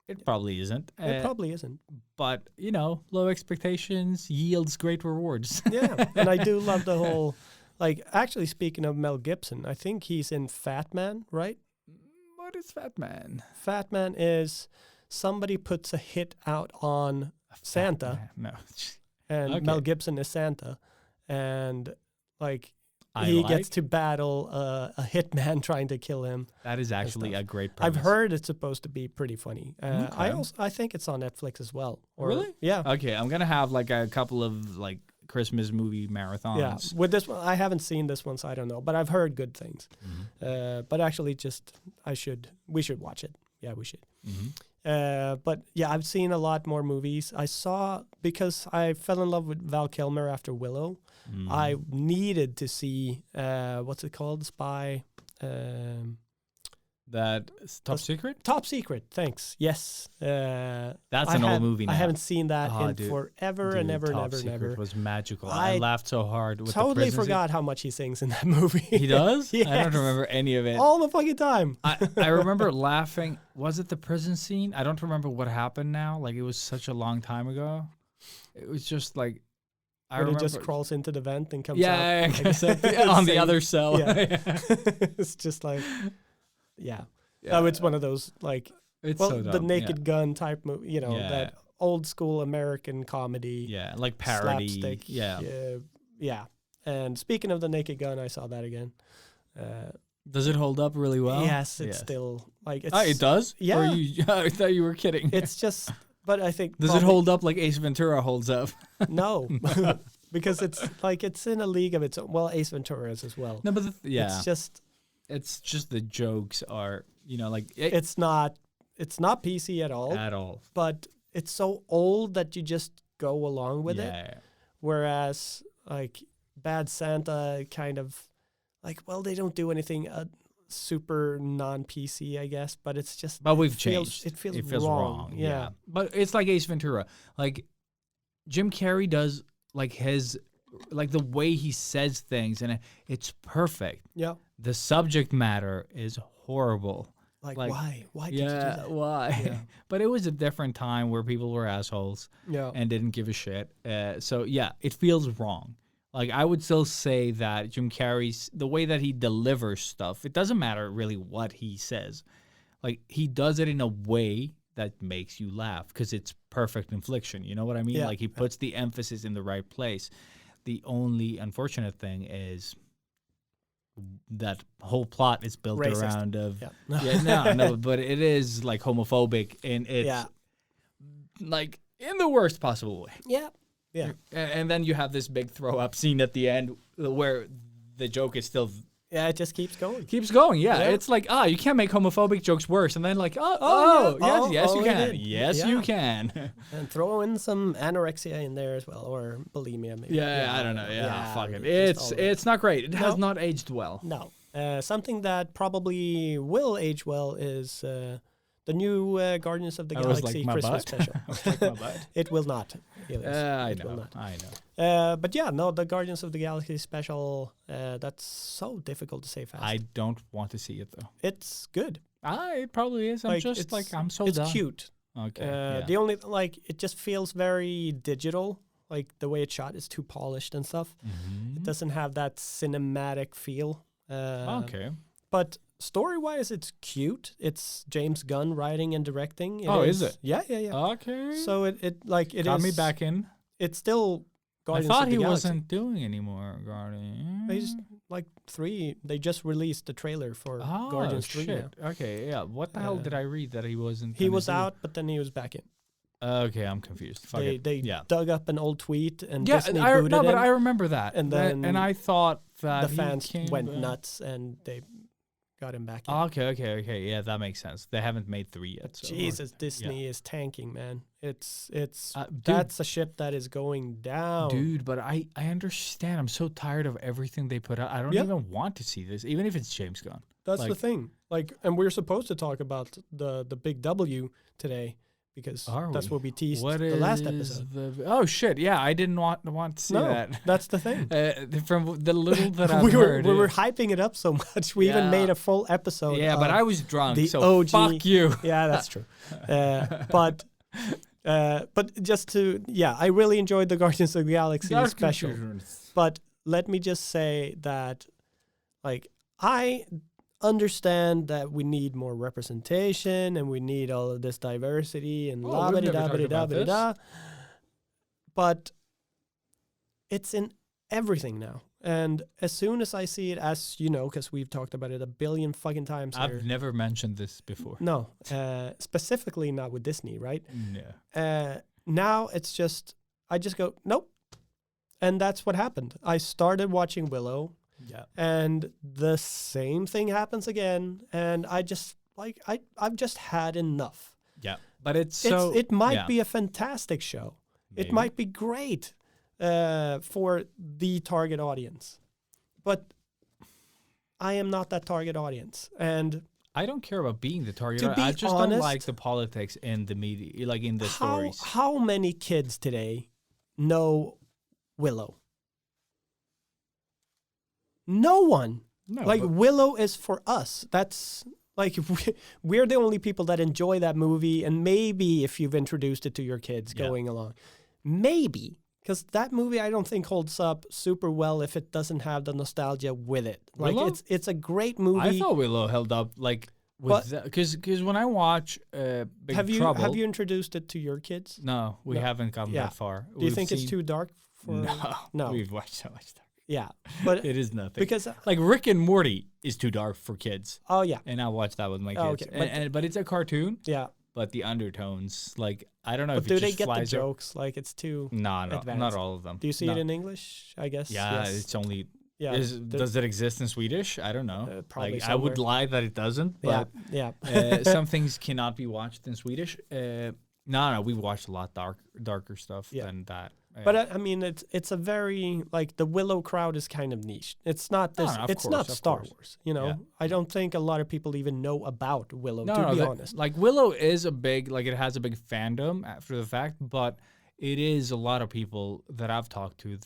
It probably isn't. It probably isn't. But, low expectations yields great rewards. Yeah, and I do love the whole, actually speaking of Mel Gibson, I think he's in Fat Man, right? What is Fat Man? Fat Man is somebody puts a hit out on Santa. No. And Okay. Mel Gibson is Santa. And, he gets to battle a hitman trying to kill him. That is actually a great premise. I've heard it's supposed to be pretty funny. Okay. I think it's on Netflix as well. Really? Yeah. Okay, I'm gonna have like a couple of like Christmas movie marathons. Yeah. With this one, I haven't seen this one, so I don't know. But I've heard good things. Mm-hmm. But actually, we should watch it. Yeah, we should. Mm-hmm. But yeah, I've seen a lot more movies. Because I fell in love with Val Kilmer after Willow. Mm-hmm. I needed to see what's it called? Spy. That Top Secret? Top Secret. Thanks. Yes. That's an old movie now. I haven't seen that in dude. forever Dude, and ever and Top ever and Secret ever. was magical. I laughed so hard with the Totally prison forgot how much he sings in that movie. He does? Yes. I don't remember any of it. All the fucking time. I remember laughing. Was it the prison scene? I don't remember what happened now. Like, it was such a long time ago. It was just like, Where he just crawls into the vent and comes out. Yeah, on the other cell. Yeah. It's just like, yeah. Oh, it's one of those, like, It's well, so the dumb. Naked Gun type movie, that old school American comedy. Yeah, like parody. Slapstick. Yeah. Yeah. And speaking of the Naked Gun, I saw that again. Does it hold up really well? Yes, it's still like it's. It does. Yeah. Or I thought you were kidding. It's just, but I think. Does it hold up like Ace Ventura holds up? No, because it's in a league of its own. Well, Ace Ventura is as well. No, but it's just the jokes are, like it's not PC at all. At all. But it's so old that you just go along with it. Whereas like Bad Santa kind of like, well, they don't do anything super non-PC, I guess, but it's just. But we've changed. It feels wrong. Yeah. But it's like Ace Ventura. Like Jim Carrey does like the way he says things, and it's perfect. Yeah. The subject matter is horrible. Like why? Why did you do that? Why? Yeah. But it was a different time where people were assholes and didn't give a shit. So yeah, it feels wrong. Like I would still say that Jim Carrey's the way that he delivers stuff, it doesn't matter really what he says. Like he does it in a way that makes you laugh because it's perfect infliction. You know what I mean? Yeah. Like he puts the emphasis in the right place. The only unfortunate thing is that whole plot is built Racist. around of Yeah. no, but it is like homophobic and it's like in the worst possible way. Yeah. Yeah. And then you have this big throw up scene at the end where the joke is still Yeah, it just keeps going. keeps going. Yeah. Yeah. It's like, you can't make homophobic jokes worse. And then like, yes, you can. Yes, you can. And throw in some anorexia in there as well, or bulimia maybe. I don't know. Yeah, fuck it. just It's not great. It has not aged well. No. Something that probably will age well is the new Guardians of the Galaxy Christmas special. It will not. I know. But yeah, no, the Guardians of the Galaxy special, that's so difficult to say fast. I don't want to see it though. It's good. It probably is. I'm so It's done. cute. Okay. The only, it just feels very digital. Like the way it's shot is too polished and stuff. Mm-hmm. It doesn't have that cinematic feel. Okay. But story-wise, it's cute. It's James Gunn writing and directing. Is it? Yeah. Okay. So it got me back in. It's still Guardians I thought of the he Galaxy. wasn't doing any more Guardians. They just they just released the trailer for Guardians 3 shit. now. Okay, yeah. What the hell did I read that he wasn't? He gonna was do? out, but then he was back in. Okay, I'm confused. They dug up an old tweet and Disney I booted him. but I remember that. And then I thought that the fans went back. nuts and they got him back in. Okay. Yeah, that makes sense. They haven't made 3 yet. So Jesus, Disney is tanking, man. It's dude, that's a ship that is going down. Dude, but I understand. I'm so tired of everything they put out. I don't even want to see this, even if it's James Gunn. That's the thing. And we're supposed to talk about the big W today because that's what we teased the last episode. Oh shit! Yeah, I didn't want to see that. That's the thing. From the little that I've we heard, were hyping it up so much. We even made a full episode. Yeah, but I was drunk. The so OG. Fuck you. Yeah, that's true. But just to I really enjoyed the Guardians of the Galaxy special. But let me just say that, I understand that we need more representation and we need all of this diversity and da. But it's in everything now. And as soon as I see it, as you know, because we've talked about it a billion fucking times I've never mentioned this before. No, specifically not with Disney, right? Yeah. Now it's just, I just go, nope. And that's what happened. I started watching Willow. Yeah. And the same thing happens again. And I just, I've just had enough. Yeah. But it might be a fantastic show. Maybe. It might be great for the target audience. But I am not that target audience. And I don't care about being the target audience. I just don't like the politics in the media, like in the stories. How many kids today know Willow? No one. No, Willow is for us. That's we're the only people that enjoy that movie. And maybe if you've introduced it to your kids going along, maybe. Because that movie, I don't think holds up super well if it doesn't have the nostalgia with it. Willow? It's a great movie. I thought Willow held up Because when I watch Big Trouble, have you introduced it to your kids? No, we haven't gotten that far. Do you think it's too dark for? No, we've watched so much dark. Yeah, but it is nothing because like Rick and Morty is too dark for kids. Oh yeah, and I watch that with my kids. Okay. But it's a cartoon. Yeah, but the undertones, like I don't know. But if do it they just get the flies jokes? Like it's too no, advanced. not all of them. Do you see it in English? I guess. Yeah, yes. it's only. Yeah, does it exist in Swedish? I don't know. Probably like, I would lie that it doesn't. But yeah. Some things cannot be watched in Swedish. No, we watched a lot darker stuff than that. But I mean, it's a very like the Willow crowd is kind of niche. It's not this. It's not Star Wars. You know, I don't think a lot of people even know about Willow. To be honest, like Willow is it has a big fandom after the fact, but it is a lot of people that I've talked to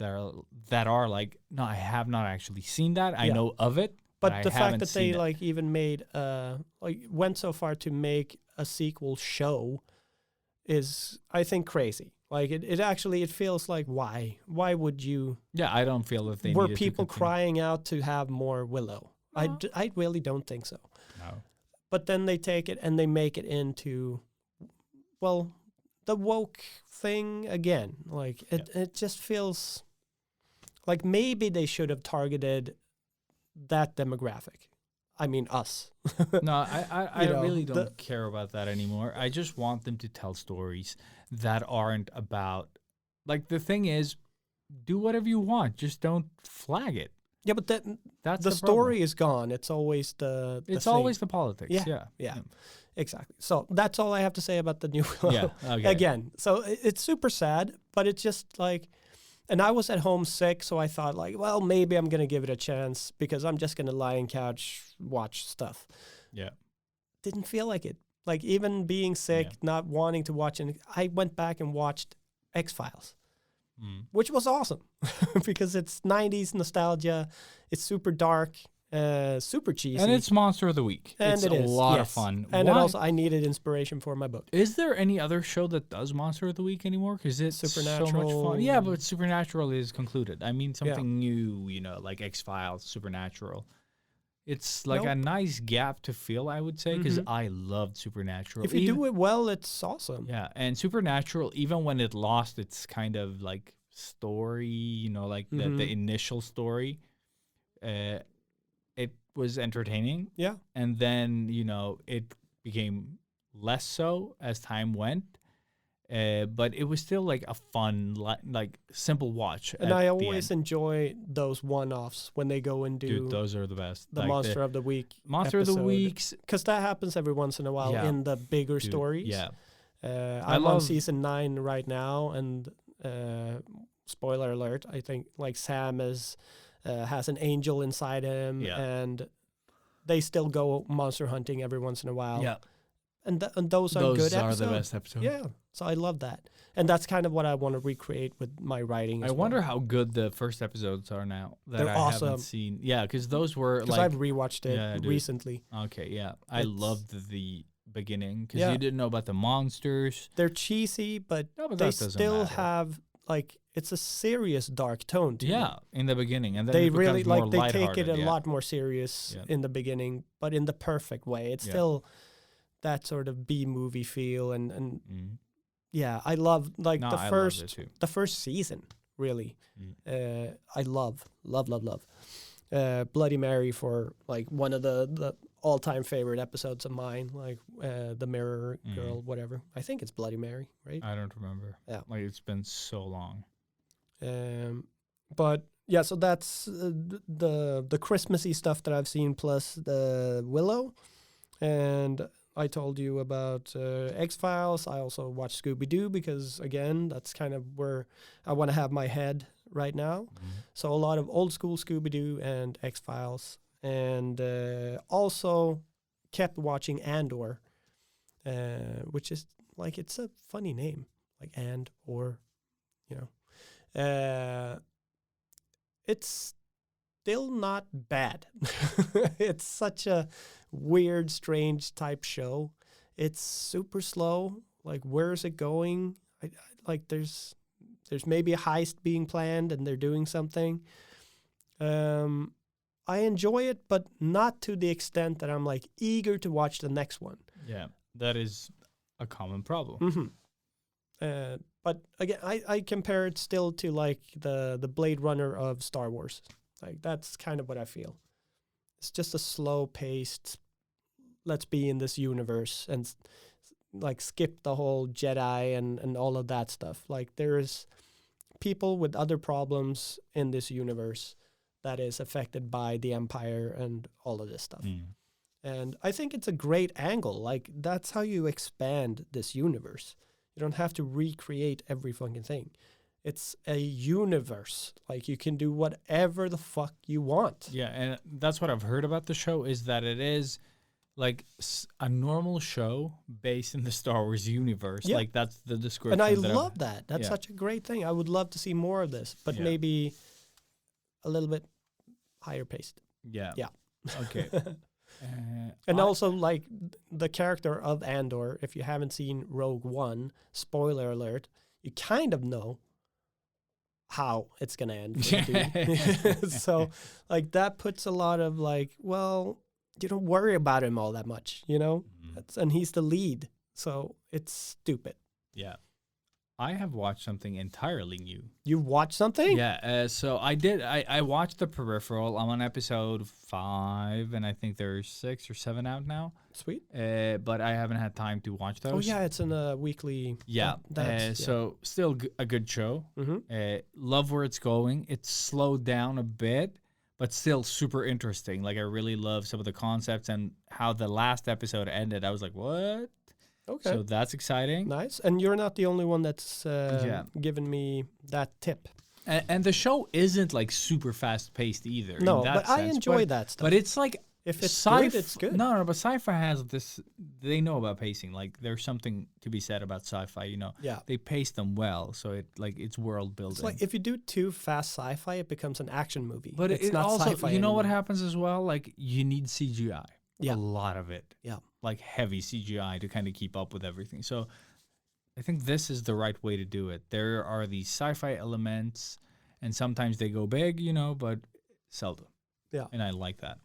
that are like, no, I have not actually seen that. I know of it, but the fact that they like even made like went so far to make a sequel show is, I think, crazy. Like it feels like why would you? Yeah, I don't feel that they were people crying out to have more Willow. No. I really don't think so. No. But then they take it and they make it into, well, the woke thing again. Like it just feels like maybe they should have targeted that demographic. I mean, us. No, I really don't care about that anymore. I just want them to tell stories that aren't about, like, the thing is, do whatever you want. Just don't flag it. Yeah, but that's the story is gone. It's always it's always the politics. Yeah, exactly. So that's all I have to say about the new Willow. Yeah, okay. Again, so it's super sad, but it's just like, and I was at home sick, so I thought like, well, maybe I'm going to give it a chance because I'm just going to lie on couch, watch stuff. Yeah. Didn't feel like it. Like even being sick, not wanting to watch it, I went back and watched X-Files, which was awesome because it's 90s nostalgia. It's super dark, super cheesy. And it's Monster of the Week. And it's a lot of fun. And it also, I needed inspiration for my book. Is there any other show that does Monster of the Week anymore? Because it's Supernatural. so much fun. Yeah, but Supernatural is concluded. I mean, something new, like X-Files, Supernatural. It's like a nice gap to fill, I would say, because I loved Supernatural. If you do it well, it's awesome. Yeah, and Supernatural, even when it lost its kind of like story, like the initial story, it was entertaining. Yeah. And then, it became less so as time went. But it was still like a fun, like simple watch. And I always enjoy those one-offs when they go and do. Dude, those are the best. The Monster of the Week. Monster of the Weeks. Because that happens every once in a while in the bigger stories. Yeah. I'm on season 9 right now, and spoiler alert, I think like Sam has an angel inside him, and they still go monster hunting every once in a while. Yeah. And those are good episodes. Those are the best episodes. Yeah. So I love that. And that's kind of what I want to recreate with my writing. I wonder how good the first episodes are now that They're awesome. Haven't seen. Yeah, because those were like... I've rewatched it recently. Okay, yeah. I loved the beginning because you didn't know about the monsters. They're cheesy, but they still have, like, it's a serious dark tone to it. In the beginning. And then they really, like, they take it a lot more serious in the beginning, but in the perfect way. It's still... that sort of B-movie feel and I love like the first season really. I love Bloody Mary for like one of the all-time favorite episodes of mine, like the Mirror Girl, whatever. I think it's Bloody Mary, right? I don't remember. Yeah, like it's been so long. But yeah, so that's the Christmassy stuff that I've seen plus the Willow, and I told you about X-Files. I also watched Scooby-Doo because, again, that's kind of where I want to have my head right now. So a lot of old school Scooby-Doo and X-Files. And also kept watching Andor, which is, like, it's a funny name. Like, it's still not bad. It's such a weird, strange type show. It's super slow. Like, where is it going? Like, there's maybe a heist being planned and they're doing something. I I enjoy it, but not to the extent that I'm like eager to watch the next one. Yeah, that is a common problem. Mm-hmm. But again, I compare it still to like the Blade Runner of Star Wars. Like that's kind of what I feel. It's just a slow-paced, let's be in this universe and like skip the whole Jedi and all of that stuff. Like there's people with other problems in this universe that is affected by the Empire and all of this stuff. And I think it's a great angle. Like that's how you expand this universe. You don't have to recreate every fucking thing. It's a universe. Like you can do whatever the fuck you want. Yeah, and that's what I've heard about the show is that it is like a normal show based in the Star Wars universe. Yeah. Like that's the description. And I that love that. That's such a great thing. I would love to see more of this, but maybe a little bit higher paced. Yeah. Yeah. Okay. And also, like, the character of Andor, if you haven't seen Rogue One, spoiler alert, you kind of know how it's going to end. for the dude. So, like, that puts a lot of, like, well, you don't worry about him all that much, you know? And he's the lead, so it's stupid. Yeah. I have watched something entirely new. You watched something? Yeah, so I did. I watched The Peripheral. I'm on episode 5, and I think there's 6 or 7 out now. Sweet. But I haven't had time to watch those. Oh, yeah, it's in a weekly. Yeah. So still a good show. Love where it's going. It's slowed down a bit, but still super interesting. Like I really love some of the concepts and how the last episode ended. I was like, what? Okay. So that's exciting. Nice. And you're not the only one that's given me that tip. And the show isn't like super fast paced either. No, in that but I sense. enjoy that stuff. But it's like if it's good, it's good. No, but sci-fi has this. They know about pacing. Like there's something to be said about sci-fi. You know, Yeah. they pace them well, so it's world building. It's like if you do too fast sci-fi, it becomes an action movie. But it's it not also, sci-fi. you know what anymore. happens as well? Like you need CGI. Yeah. A lot of it. Yeah. Like heavy CGI to kind of keep up with everything. So I think this is the right way to do it. There are these sci-fi elements, and sometimes they go big, you know, but seldom. Yeah. And I like that.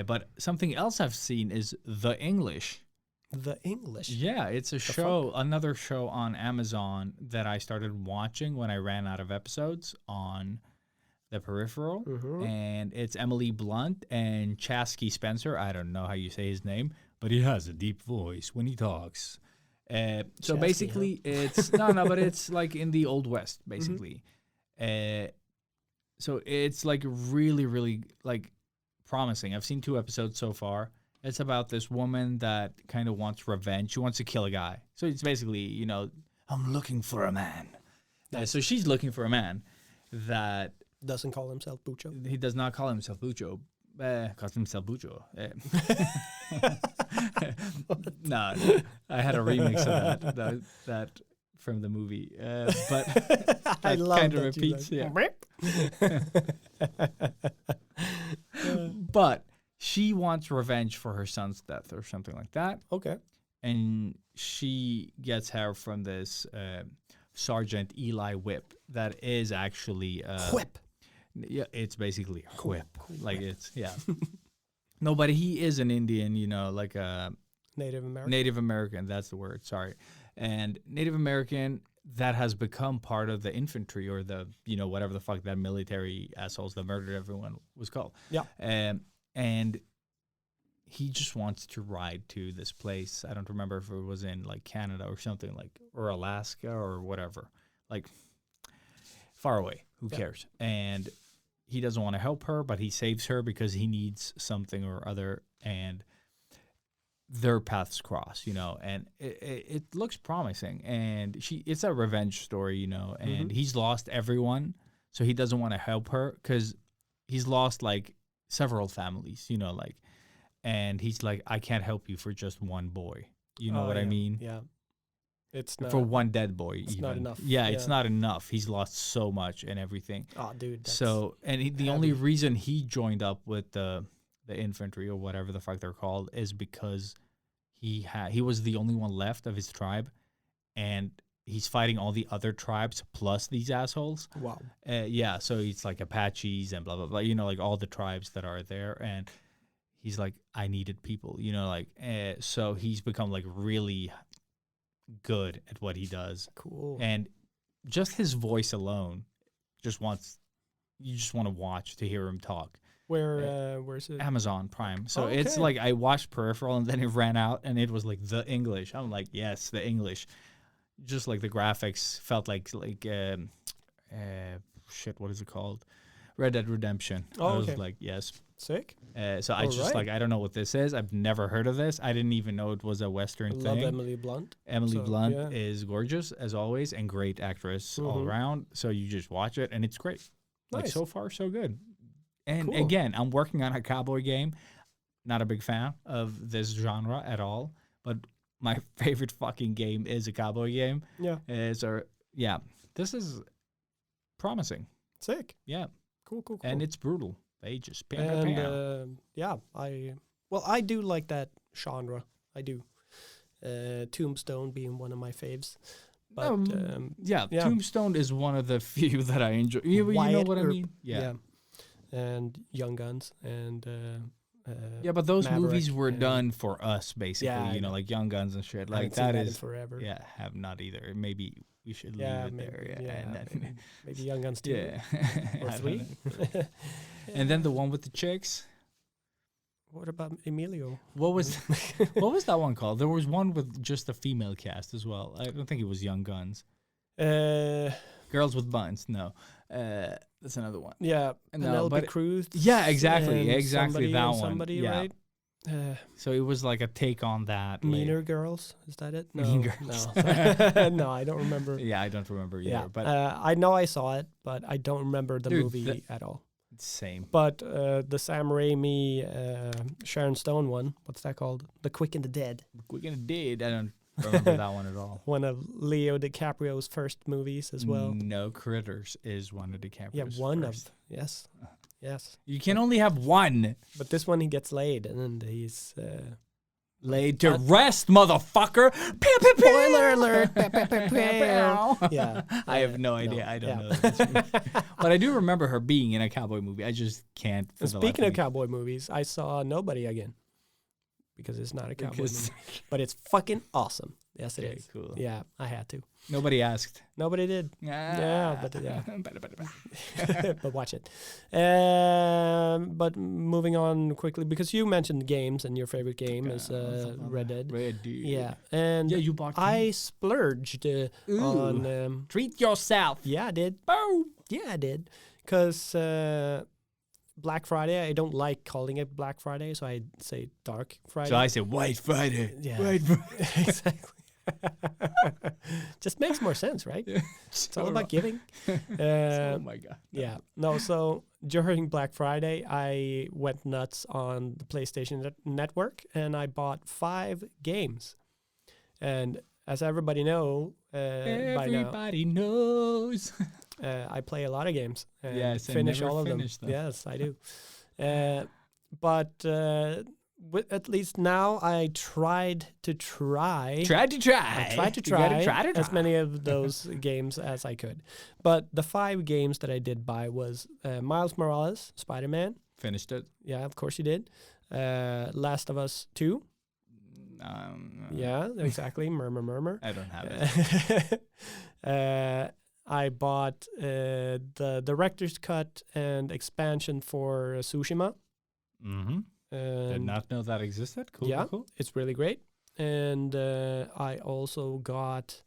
But something else I've seen is The English. The English. Yeah, it's a show, another show on Amazon that I started watching when I ran out of episodes on The Peripheral. And it's Emily Blunt and Chasky Spencer. I don't know how you say his name, but he has a deep voice when he talks. So Chasky, basically, it's but it's like in the Old West, basically. So it's like really, really like promising. I've seen 2 episodes so far. It's about this woman that kind of wants revenge. She wants to kill a guy. So it's basically, you know, I'm looking for a man. So she's looking for a man that Doesn't call himself Bucho. he does not call himself Bucho. Calls himself Bucho. No, I had a remix of that from the movie, but I that love kind of that you repeats. like- But she wants revenge for her son's death or something like that, Okay. and she gets help from this Sergeant Eli Whip that is actually Whip. Yeah, it's basically a whip. Like it's No, but he is an Indian, you know, like a Native American. Native American. That's the word. Sorry, and Native American that has become part of the infantry or the whatever the fuck that military assholes that murdered everyone was called. Yeah. And he just wants to ride to this place. I don't remember if it was in like Canada or something like or Alaska or whatever, like far away. Who cares? And he doesn't want to help her, but he saves her because he needs something or other, and their paths cross, you know, and it looks promising. And it's a revenge story, you know, and he's lost everyone, so he doesn't want to help her because he's lost like several families, you know, like, and he's like, I can't help you for just one boy. You know what I mean? Yeah. It's not for one dead boy. It's not enough. Yeah, it's not enough. He's lost so much and everything. Oh, dude. That's So, and the only reason he joined up with the infantry or whatever the fuck they're called is because he was the only one left of his tribe, and he's fighting all the other tribes plus these assholes. Wow. Yeah, so it's like Apaches and blah blah blah. You know, like all the tribes that are there, and he's like, I needed people. You know, like so he's become like really good at what he does. Cool. And just his voice alone, you just want to watch to hear him talk. Where's it? Amazon Prime. So it's Okay. like I watched Peripheral and then it ran out and it was like the English. I'm like, yes, the English. Just like the graphics felt like shit, what is it called? Red Dead Redemption. Oh, I was okay. like, yes. Sick. So I just Alright. like, I don't know what this is. I've never heard of this. I didn't even know it was a Western Love thing. Emily Blunt. Emily So, Blunt yeah. is gorgeous as always and great actress all Mhm. around. So you just watch it and it's great. Like Nice. so far so good. And Cool. again, I'm working on a cowboy game. Not a big fan of this genre at all, but my favorite fucking game is a cowboy game. Yeah. So yeah, this is promising. Sick. Yeah, Cool. and it's brutal. They just bam, bam, And bam. yeah, I do like that genre. I do. Tombstone being one of my faves. But yeah, yeah. Tombstone is one of the few that I enjoy. You know Wyatt what I Earp. mean? Yeah. And Young Guns and Yeah, but those Maverick movies were and- done for us, basically. Yeah, I you know, know. like Young Guns and shit. I Like haven't seen that in is forever. Yeah, have not either. Maybe we should leave Yeah, it maybe, there. yeah, and then, maybe Young Guns 2 yeah, or I don't 3. know. And then the one with the chicks. What about Emilio? What was what was that one called? There was one with just a female cast as well. I don't think it was Young Guns. Girls with Buns. No, that's another one. Yeah, No, Penelope but- Cruz. Yeah, exactly, and exactly somebody that and one. Somebody, Yeah. right? So it was like a take on that. like- Meaner Girls. Is that it? No, Mean Girls. no, no. I don't remember. Yeah, I don't remember either. Yeah, But I know I saw it, but I don't remember the Dude, movie at all. same. But the Sam Raimi, Sharon Stone one, what's that called? The Quick and the Dead. We're gonna did. I don't remember that one at all. One of Leo DiCaprio's first movies as well. No, Critters is one of DiCaprio's. Yeah, one first. of, yes. Yes. You can only have one. But this one he gets laid and then he's... Laid to rest, motherfucker. Pew, pew, pew. Spoiler alert. Pew, pew, pew, pew. Yeah. I have no idea. no, I don't yeah. know. This movie. But I do remember her being in a cowboy movie. I just can't. for the life Speaking of me. cowboy movies, I saw Nobody again. Because it's not a cowboy Because- movie. But it's fucking awesome. Yes, it Okay, is. cool. Yeah, I had to. Nobody asked. Nobody did. Yeah, but yeah. yeah. But watch it. But moving on quickly, because you mentioned games and your favorite game is Red Dead. Red Dead. Yeah, and Yeah, you bought. I splurged on. Treat yourself. Yeah, I did. Boom. Yeah, I did. Because Black Friday, I don't like calling it Black Friday, so I say Dark Friday. So I said White Friday. Yeah. White Friday. Exactly. Just makes more sense, right? It's all about giving. Oh my god. Yeah. No, so during Black Friday, I went nuts on the PlayStation Network and I bought 5 games. And as everybody know, by now, Everybody knows. I play a lot of games. And Yes, and finish never all of them. finish them. Yes, I do. But at least now I tried to try. Tried to try. I tried to You gotta try, try to as try. many of those games as I could. But the 5 games that I did buy was Miles Morales, Spider-Man. Finished it. Yeah, of course you did. Last of Us 2. Yeah, exactly. Murmur. I don't have it. I bought the director's cut and expansion for Tsushima. Mm-hmm. Did not know that existed. Cool. Yeah. Cool. It's really great. And I also got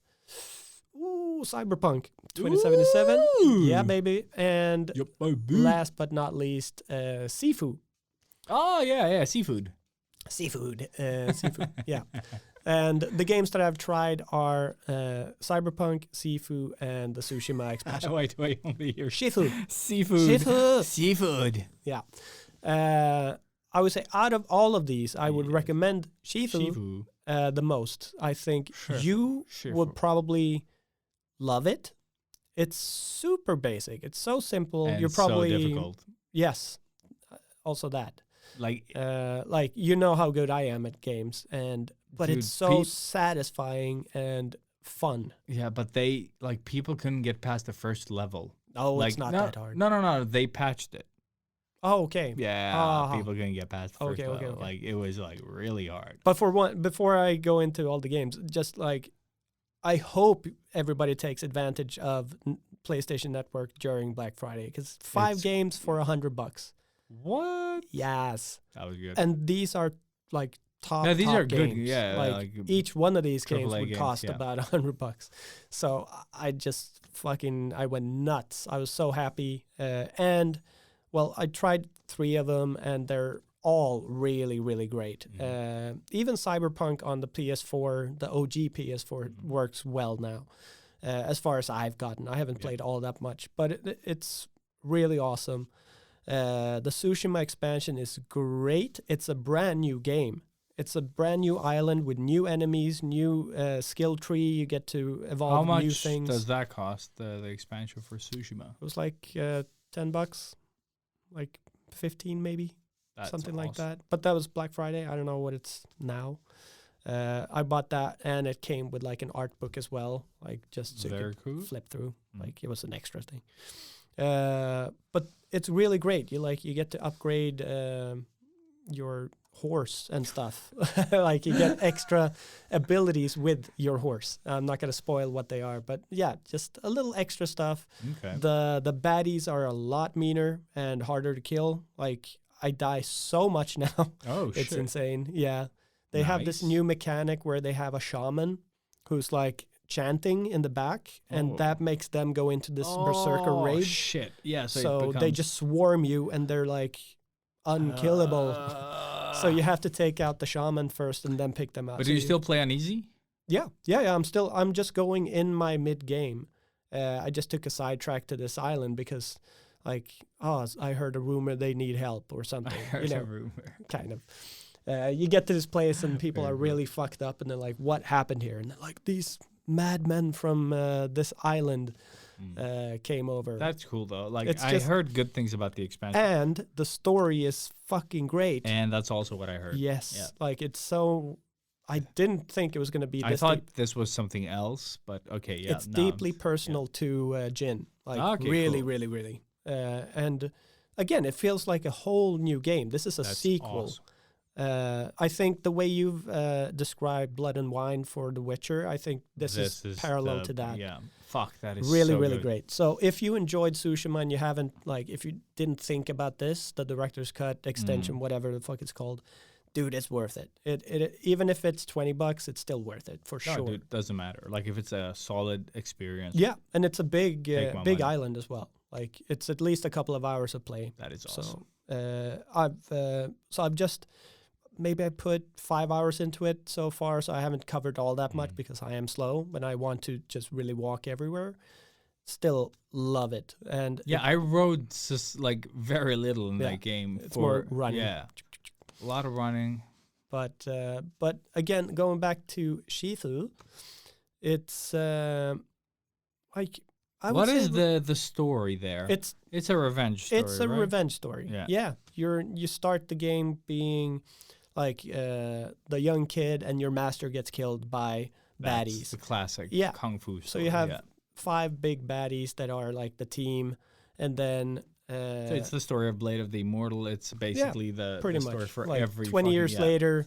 Cyberpunk 2077. Ooh. Yeah, baby. And Yep, baby. last but not least, Sifu. Oh yeah, seafood. Seafood. Yeah. And the games that I've tried are Cyberpunk, Sifu, and the Tsushima expansion. Wait, only here. Shifu. Seafood. Shifu. Seafood. Yeah. I would say out of all of these, I would recommend Shifu, the most. I think you would probably love it. It's super basic. It's so simple. And You're probably so difficult. Yes. Also that. Like You know how good I am at games, but Dude, it's so satisfying and fun. Yeah, but they like people couldn't get past the first level. Oh, Like it's not no, that hard. No. They patched it. Oh, okay. Yeah, people couldn't get past the first Okay, level. okay. Like it was like really hard. But before I go into all the games, just like I hope everybody takes advantage of PlayStation Network during Black Friday because 5 games for $100. What? Yes, That was good. and these are like top. Yeah, these top are good, games. yeah, like like each one of these games AAA would games, cost yeah. about $100. So I just I went nuts. I was so happy, and well, I tried 3 of them, and they're all really, really great. Even Cyberpunk on the PS4, the OG PS4, works well now. As far as I've gotten, I haven't played all that much, but it's really awesome. The Tsushima expansion is great. It's a brand new game. It's a brand new island with new enemies, new skill tree. You get to evolve How new much things. does that cost? The expansion for Tsushima? It was like $10, like 15 maybe. That's something like awesome. that. But that was Black Friday. I don't know what it's now. I bought that, and it came with like an art book as well, like just so Very you could cool. flip through. Like it was an extra thing. But it's really great. You get to upgrade your horse and stuff. Like you get extra abilities with your horse. I'm not gonna spoil what they are, but yeah, just a little extra stuff. Okay. The baddies are a lot meaner and harder to kill. Like I die so much now. Oh, It's shit. insane. Yeah. They have this Nice. new mechanic where they have a shaman who's like chanting in the back, and that makes them go into this berserker rage. Shit. Yeah. So they just swarm you, and they're like unkillable. So you have to take out the shaman first and then pick them out. But So do you still play on easy? Yeah. I'm just going in my mid game. I just took a sidetrack to this island because, like, I heard a rumor they need help or something. There's a rumor. Kind of. You get to this place and people Very are really fucked up, and they're like, "What happened here?" And they're like, "These madmen from this island came over." That's cool though. Like It's I just- heard good things about the expansion, and the story is fucking great. and that's also what I heard. Yes, Yeah. like it's so. I didn't think it was going to be I this thought deep. this was something else, but okay, yeah. It's no, deeply it's- personal to Jin. Like Okay, really, cool. really, really. And again, it feels like a whole new game. This is a That's sequel. awesome. I think the way you've described Blood and Wine for The Witcher, I think this is parallel to that. Yeah. Fuck, that is Really, so really good. great. So if you enjoyed Tsushima and you haven't, like, if you didn't think about this, the director's cut extension, whatever the fuck it's called, dude, it's worth it. It even if it's $20, it's still worth it for No, sure. dude, doesn't matter. Like if it's a solid experience, Yeah, and it's a big, Take my big money. island as well. Like it's at least a couple of hours of play. that is awesome. So I've just maybe I put 5 hours into it so far, so I haven't covered all that much because I am slow when I want to just really walk everywhere. Still love it, and Yeah, I rode just like very little in Yeah, that game. it's more for running. Yeah, a lot of running. But again, going back to Shifu, it's like I would What say is the story there? It's a revenge story. It's a right? revenge story. Yeah. You start the game being like the young kid, and your master gets killed by That's baddies. the classic Yeah. kung fu story. So you have yeah. 5 big baddies that are like the team, and then So it's the story of Blade of the Immortal. It's basically the pretty story much for like every 20 fucking- years yeah. later,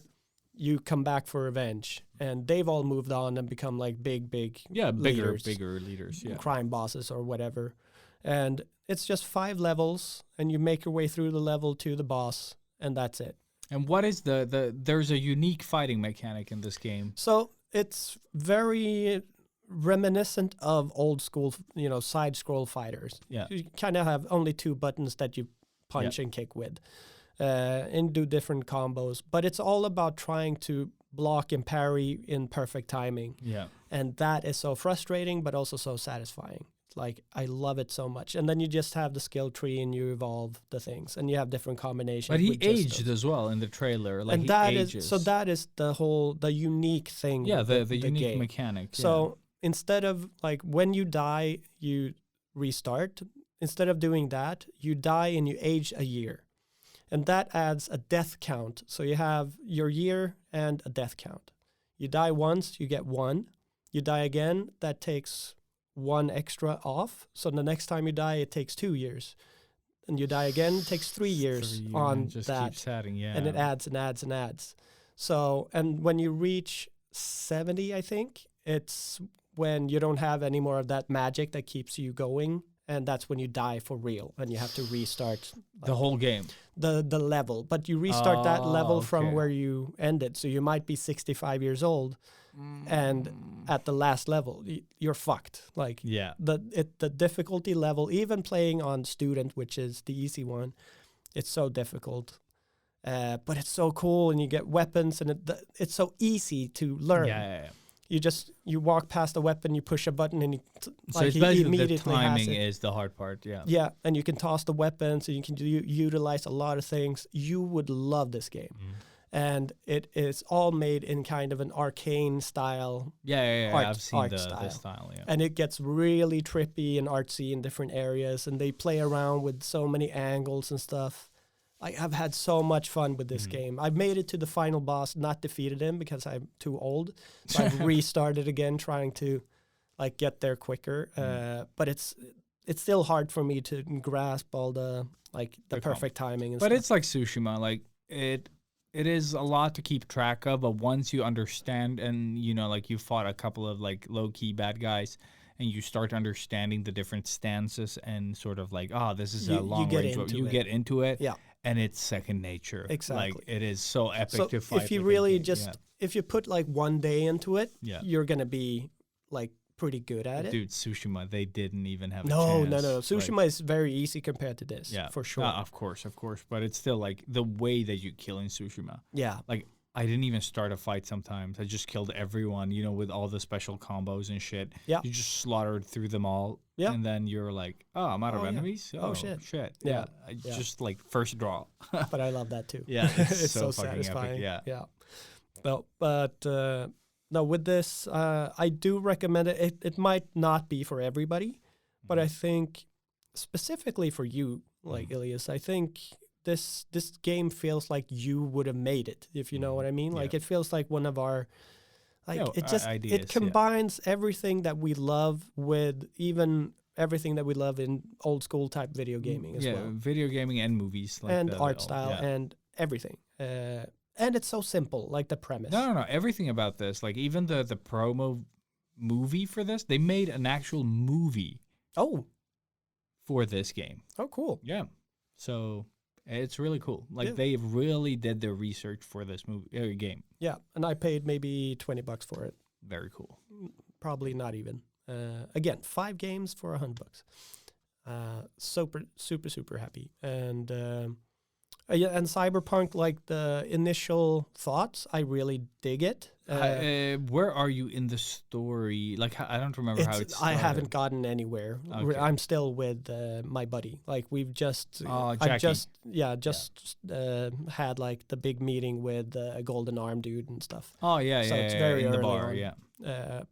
you come back for revenge, and they've all moved on and become like big Yeah, leaders, bigger leaders. Yeah. crime bosses or whatever. And it's just 5 levels, and you make your way through the level to the boss, and that's it. And what is there's a unique fighting mechanic in this game. So it's very reminiscent of old school, side scroll fighters. Yeah. You kind of have only 2 buttons that you punch and kick with, and do different combos. But it's all about trying to block and parry in perfect timing. Yeah. And that is so frustrating, but also so satisfying. Like, I love it so much. And then you just have the skill tree and you evolve the things, and you have different combinations. But he with just aged those. as well in the trailer. Like And he that ages. is that is the unique thing. Yeah, with the unique game. mechanic. So instead of like when you die, you restart. Instead of doing that, you die and you age a year. And that adds a death count. So you have your year and a death count. You die once, you get 1. You die again, that takes 1 extra off. So the next time you die, it takes 2 years. And you die again, it takes 3 years on just that. keeps adding, yeah. And it adds and adds and adds. So, and when you reach 70, I think, it's when you don't have any more of that magic that keeps you going. And that's when you die for real. And you have to restart the whole game. The level. But you restart that level from okay. where you ended. So you might be 65 years old. And at the last level, you're fucked. Like Yeah. the difficulty level, even playing on student, which is the easy one, it's so difficult. But it's so cool, and you get weapons, and it's so easy to learn. Yeah. You walk past a weapon, you push a button, and So it's he basically immediately the timing has it. is the hard part. Yeah. Yeah, and you can toss the weapons, and you can utilize a lot of things. You would love this game. And it is all made in kind of an arcane style. Yeah. I've seen art the style. style. Yeah. And it gets really trippy and artsy in different areas, and they play around with so many angles and stuff. I've had so much fun with this game. I've made it to the final boss, not defeated him because I'm too old. So I've restarted again, trying to get there quicker. But it's still hard for me to grasp all the perfect timing and But stuff. it's like Tsushima. Like it is a lot to keep track of, but once you understand and you fought a couple of low key bad guys, and you start understanding the different stances and sort of this is a long range. You get into it, Yeah. and it's second nature. Exactly. Like it is so epic So to fight. if you with really anything. if you put 1 day into it, Yeah. you're gonna be pretty good at it. Dude, Tsushima, they didn't even have a No. chance. Tsushima is very easy compared to this. Yeah, for sure. Of course, but it's still the way that you kill in Tsushima. Yeah. I didn't even start a fight sometimes. I just killed everyone, with all the special combos and shit. Yeah. You just slaughtered through them all. Yeah. And then you're like, oh, I'm out of yeah. enemies? Oh, shit. Yeah. Yeah. Just first draw. But I love that too. Yeah, it's so so fucking epic, satisfying. yeah. Yeah. No, but no, with this, I do recommend it. It might not be for everybody, but I think specifically for you, Ilias, I think this game feels like you would have made it, if you know what I mean. Yeah. It feels like one of our ideas, it combines everything that we love with even everything that we love in old school type video gaming as well. Video gaming and movies. And art style and everything. And it's so simple, like the premise. No. Everything about this, even the promo movie for this, they made an actual movie Oh, for this game. oh, cool. Yeah. So it's really cool. Yeah. They really did their research for this movie game. Yeah, and I paid maybe $20 for it. Very cool. Probably not even. Again, 5 games for $100. Super happy. And and Cyberpunk, the initial thoughts, I really dig it. Where are you in the story? I don't remember how it's. I haven't gotten anywhere. Okay. I'm still with my buddy. We've just, Jackie. had the big meeting with a Golden Arm dude and stuff. Oh yeah, So yeah, it's yeah, very in the early bar, on. yeah.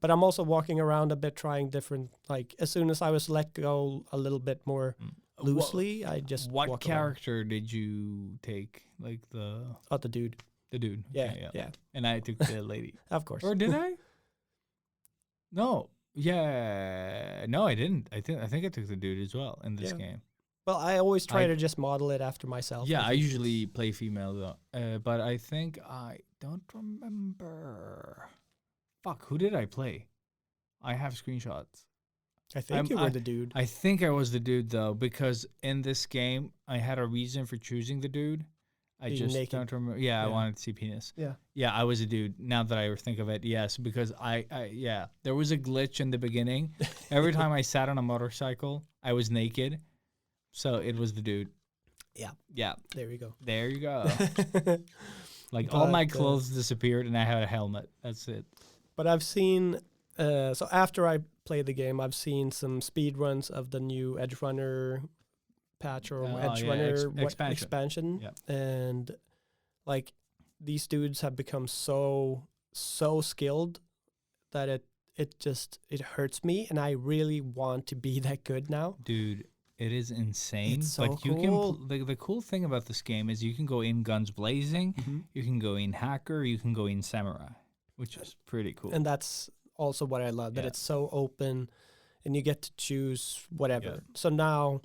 But I'm also walking around a bit, trying different. As soon as I was let go a little bit more loosely, I just What walk character did you take? The around. The dude. the dude. Yeah, Okay, yeah. And I took the lady. Of course. Or did I? No. Yeah. No, I didn't. I think I took the dude as well in this Yeah. game. Well, I always try to just model it after myself. Yeah, I usually play female though. But I think I don't remember. Fuck, who did I play? I have screenshots. I think you were the dude. I think I was the dude though, because in this game I had a reason for choosing the dude. I Being just naked. don't remember. Yeah, I Yeah. wanted to see penis. Yeah. Yeah, I was a dude. Now that I think of it, yes, because yeah, there was a glitch in the beginning. Every time I sat on a motorcycle, I was naked. So it was the dude. Yeah. Yeah. There we go. There you go. All my But, clothes disappeared and I had a helmet. That's it. But I've seen, so after I played the game, I've seen some speed runs of the new Edge Runner patch or Edge Runner expansion. Yeah. And these dudes have become so skilled that it hurts me, and I really want to be that good now. Dude, it is insane. It's so but you cool. can the cool thing about this game is you can go in guns blazing, Mm-hmm. you can go in hacker, you can go in samurai, which is pretty cool. And that's also what I love, that Yeah. it's so open and you get to choose whatever. Yeah. So now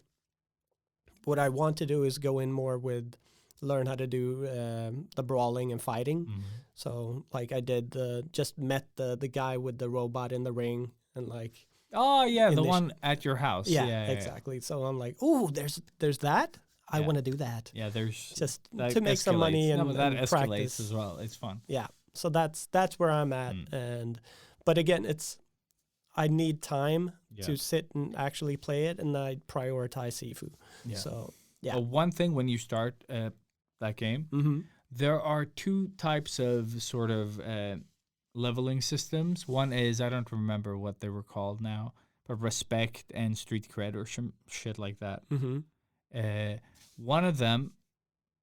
what I want to do is go in more with learn how to do the brawling and fighting. Mhm. So like I did just met the guy with the robot in the ring and like Oh yeah, the Initi- one at your house. yeah, exactly. So I'm like, ooh, there's that. I Yeah. want to do that. Yeah, there's Just that to make some money escalates. and, No, but that and escalates practice. as well. It's fun. Yeah. So that's where I'm at. But again, I need time Yeah. to sit and actually play it, and I prioritize Sifu. Yeah. So yeah. But one thing when you start that game, Mm-hmm. there are two types of sort of leveling systems. One is, I don't remember what they were called now, but respect and street cred or shit like that. Mm-hmm. One of them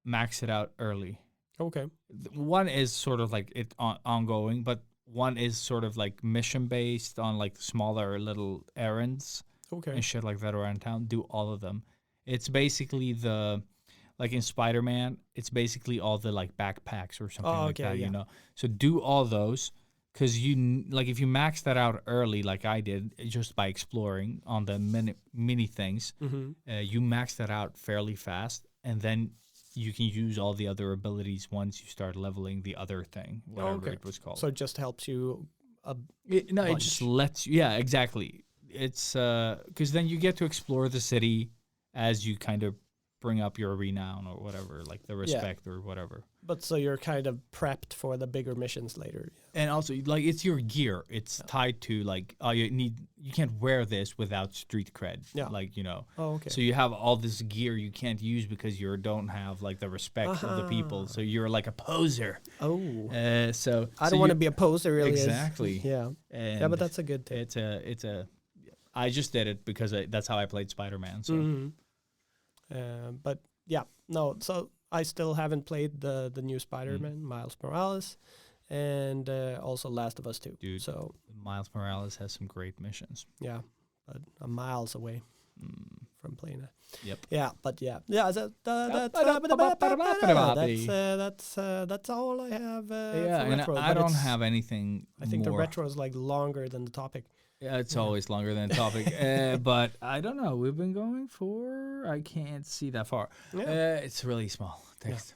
max it out early. Okay. One is sort of like ongoing, but one is sort of like mission based on like smaller little errands Okay. and shit like that around town. Do all of them. It's basically like in Spider-Man, it's basically all the like backpacks or something like okay, that, yeah. you know. So do all those, because like if you max that out early, like I did, just by exploring on the mini things, Mm-hmm. you max that out fairly fast, and then you can use all the other abilities once you start leveling the other thing, whatever okay. it was called. So it just helps you. It just bunch. lets you. Yeah, exactly. It's because then you get to explore the city as you kind of bring up your renown or whatever, like the respect or whatever. But so you're kind of prepped for the bigger missions later. And also, like, it's your gear. It's tied to like, oh, you can't wear this without street cred. Yeah. Like, you know. Oh, okay. So you have all this gear you can't use because you don't have like the respect of the people. So you're like a poser. Oh. So I don't want to be a poser, really. Exactly. Yeah. And Yeah, but that's a good tip. it's a. I just did it because that's how I played Spider-Man. So Mhm. But yeah, no. So I still haven't played the new Spider-Man, Miles Morales, and also Last of Us 2. Dude. So Miles Morales has some great missions. yeah, but I'm miles away from playing it. Yep. Yeah, but yeah. So, that's all I have. Yeah, for and retro, I but don't it's- have anything. I think the more. retro is like longer than the topic. Yeah, it's always longer than a topic. But I don't know. We've been going for. I can't see that far. Yeah. It's really small text.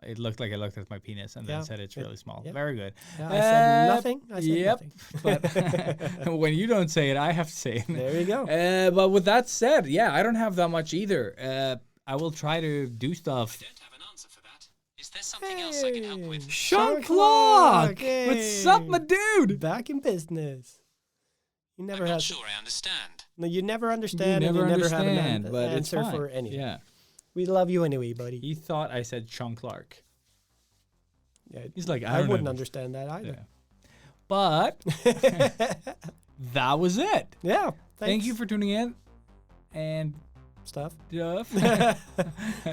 It looked like I looked at my penis and then said it's really small. yeah. Very good. Yeah, I said nothing. I said Yep. nothing. But when you don't say it, I have to say it. There you go. But with that said, yeah, I don't have that much either. I will try to do stuff. Don't have an answer for that. Is there something else I can help with? Sean Clark, Clark! What's up, my dude? Back in business. You never I'm have. not sure I understand. No, you never understand. You never and you never understand, have but an it's answer fine. for anything. Yeah. We love you anyway, buddy. He thought I said Sean Clark. Yeah, He's like, I don't wouldn't know. understand that Yeah. either. But that was it. Yeah. Thank you for tuning in. And stuff. stuff.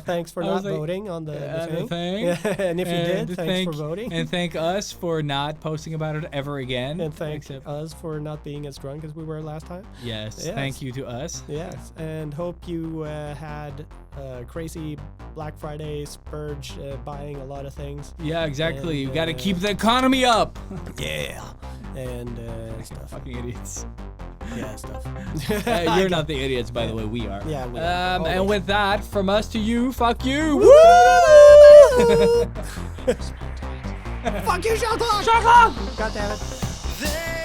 Thanks for I not was like, voting on the the thing. thing. Yeah, and if you And did, thanks for voting. And thank us for not posting about it ever again. And thank Except- us for not being as drunk as we were last time. yes, Yes. thank you to us. Yes, and hope you had a crazy Black Friday spurge buying a lot of things. Yeah, exactly. And, You got to keep the economy up. Yeah. And stuff. Fucking idiots. Yeah, stuff. You're not the idiots, by the way. We are. Yeah, we are. And Always. with that, from us to you, fuck you. Fuck you, Sean Clark! Shut up! God damn it. There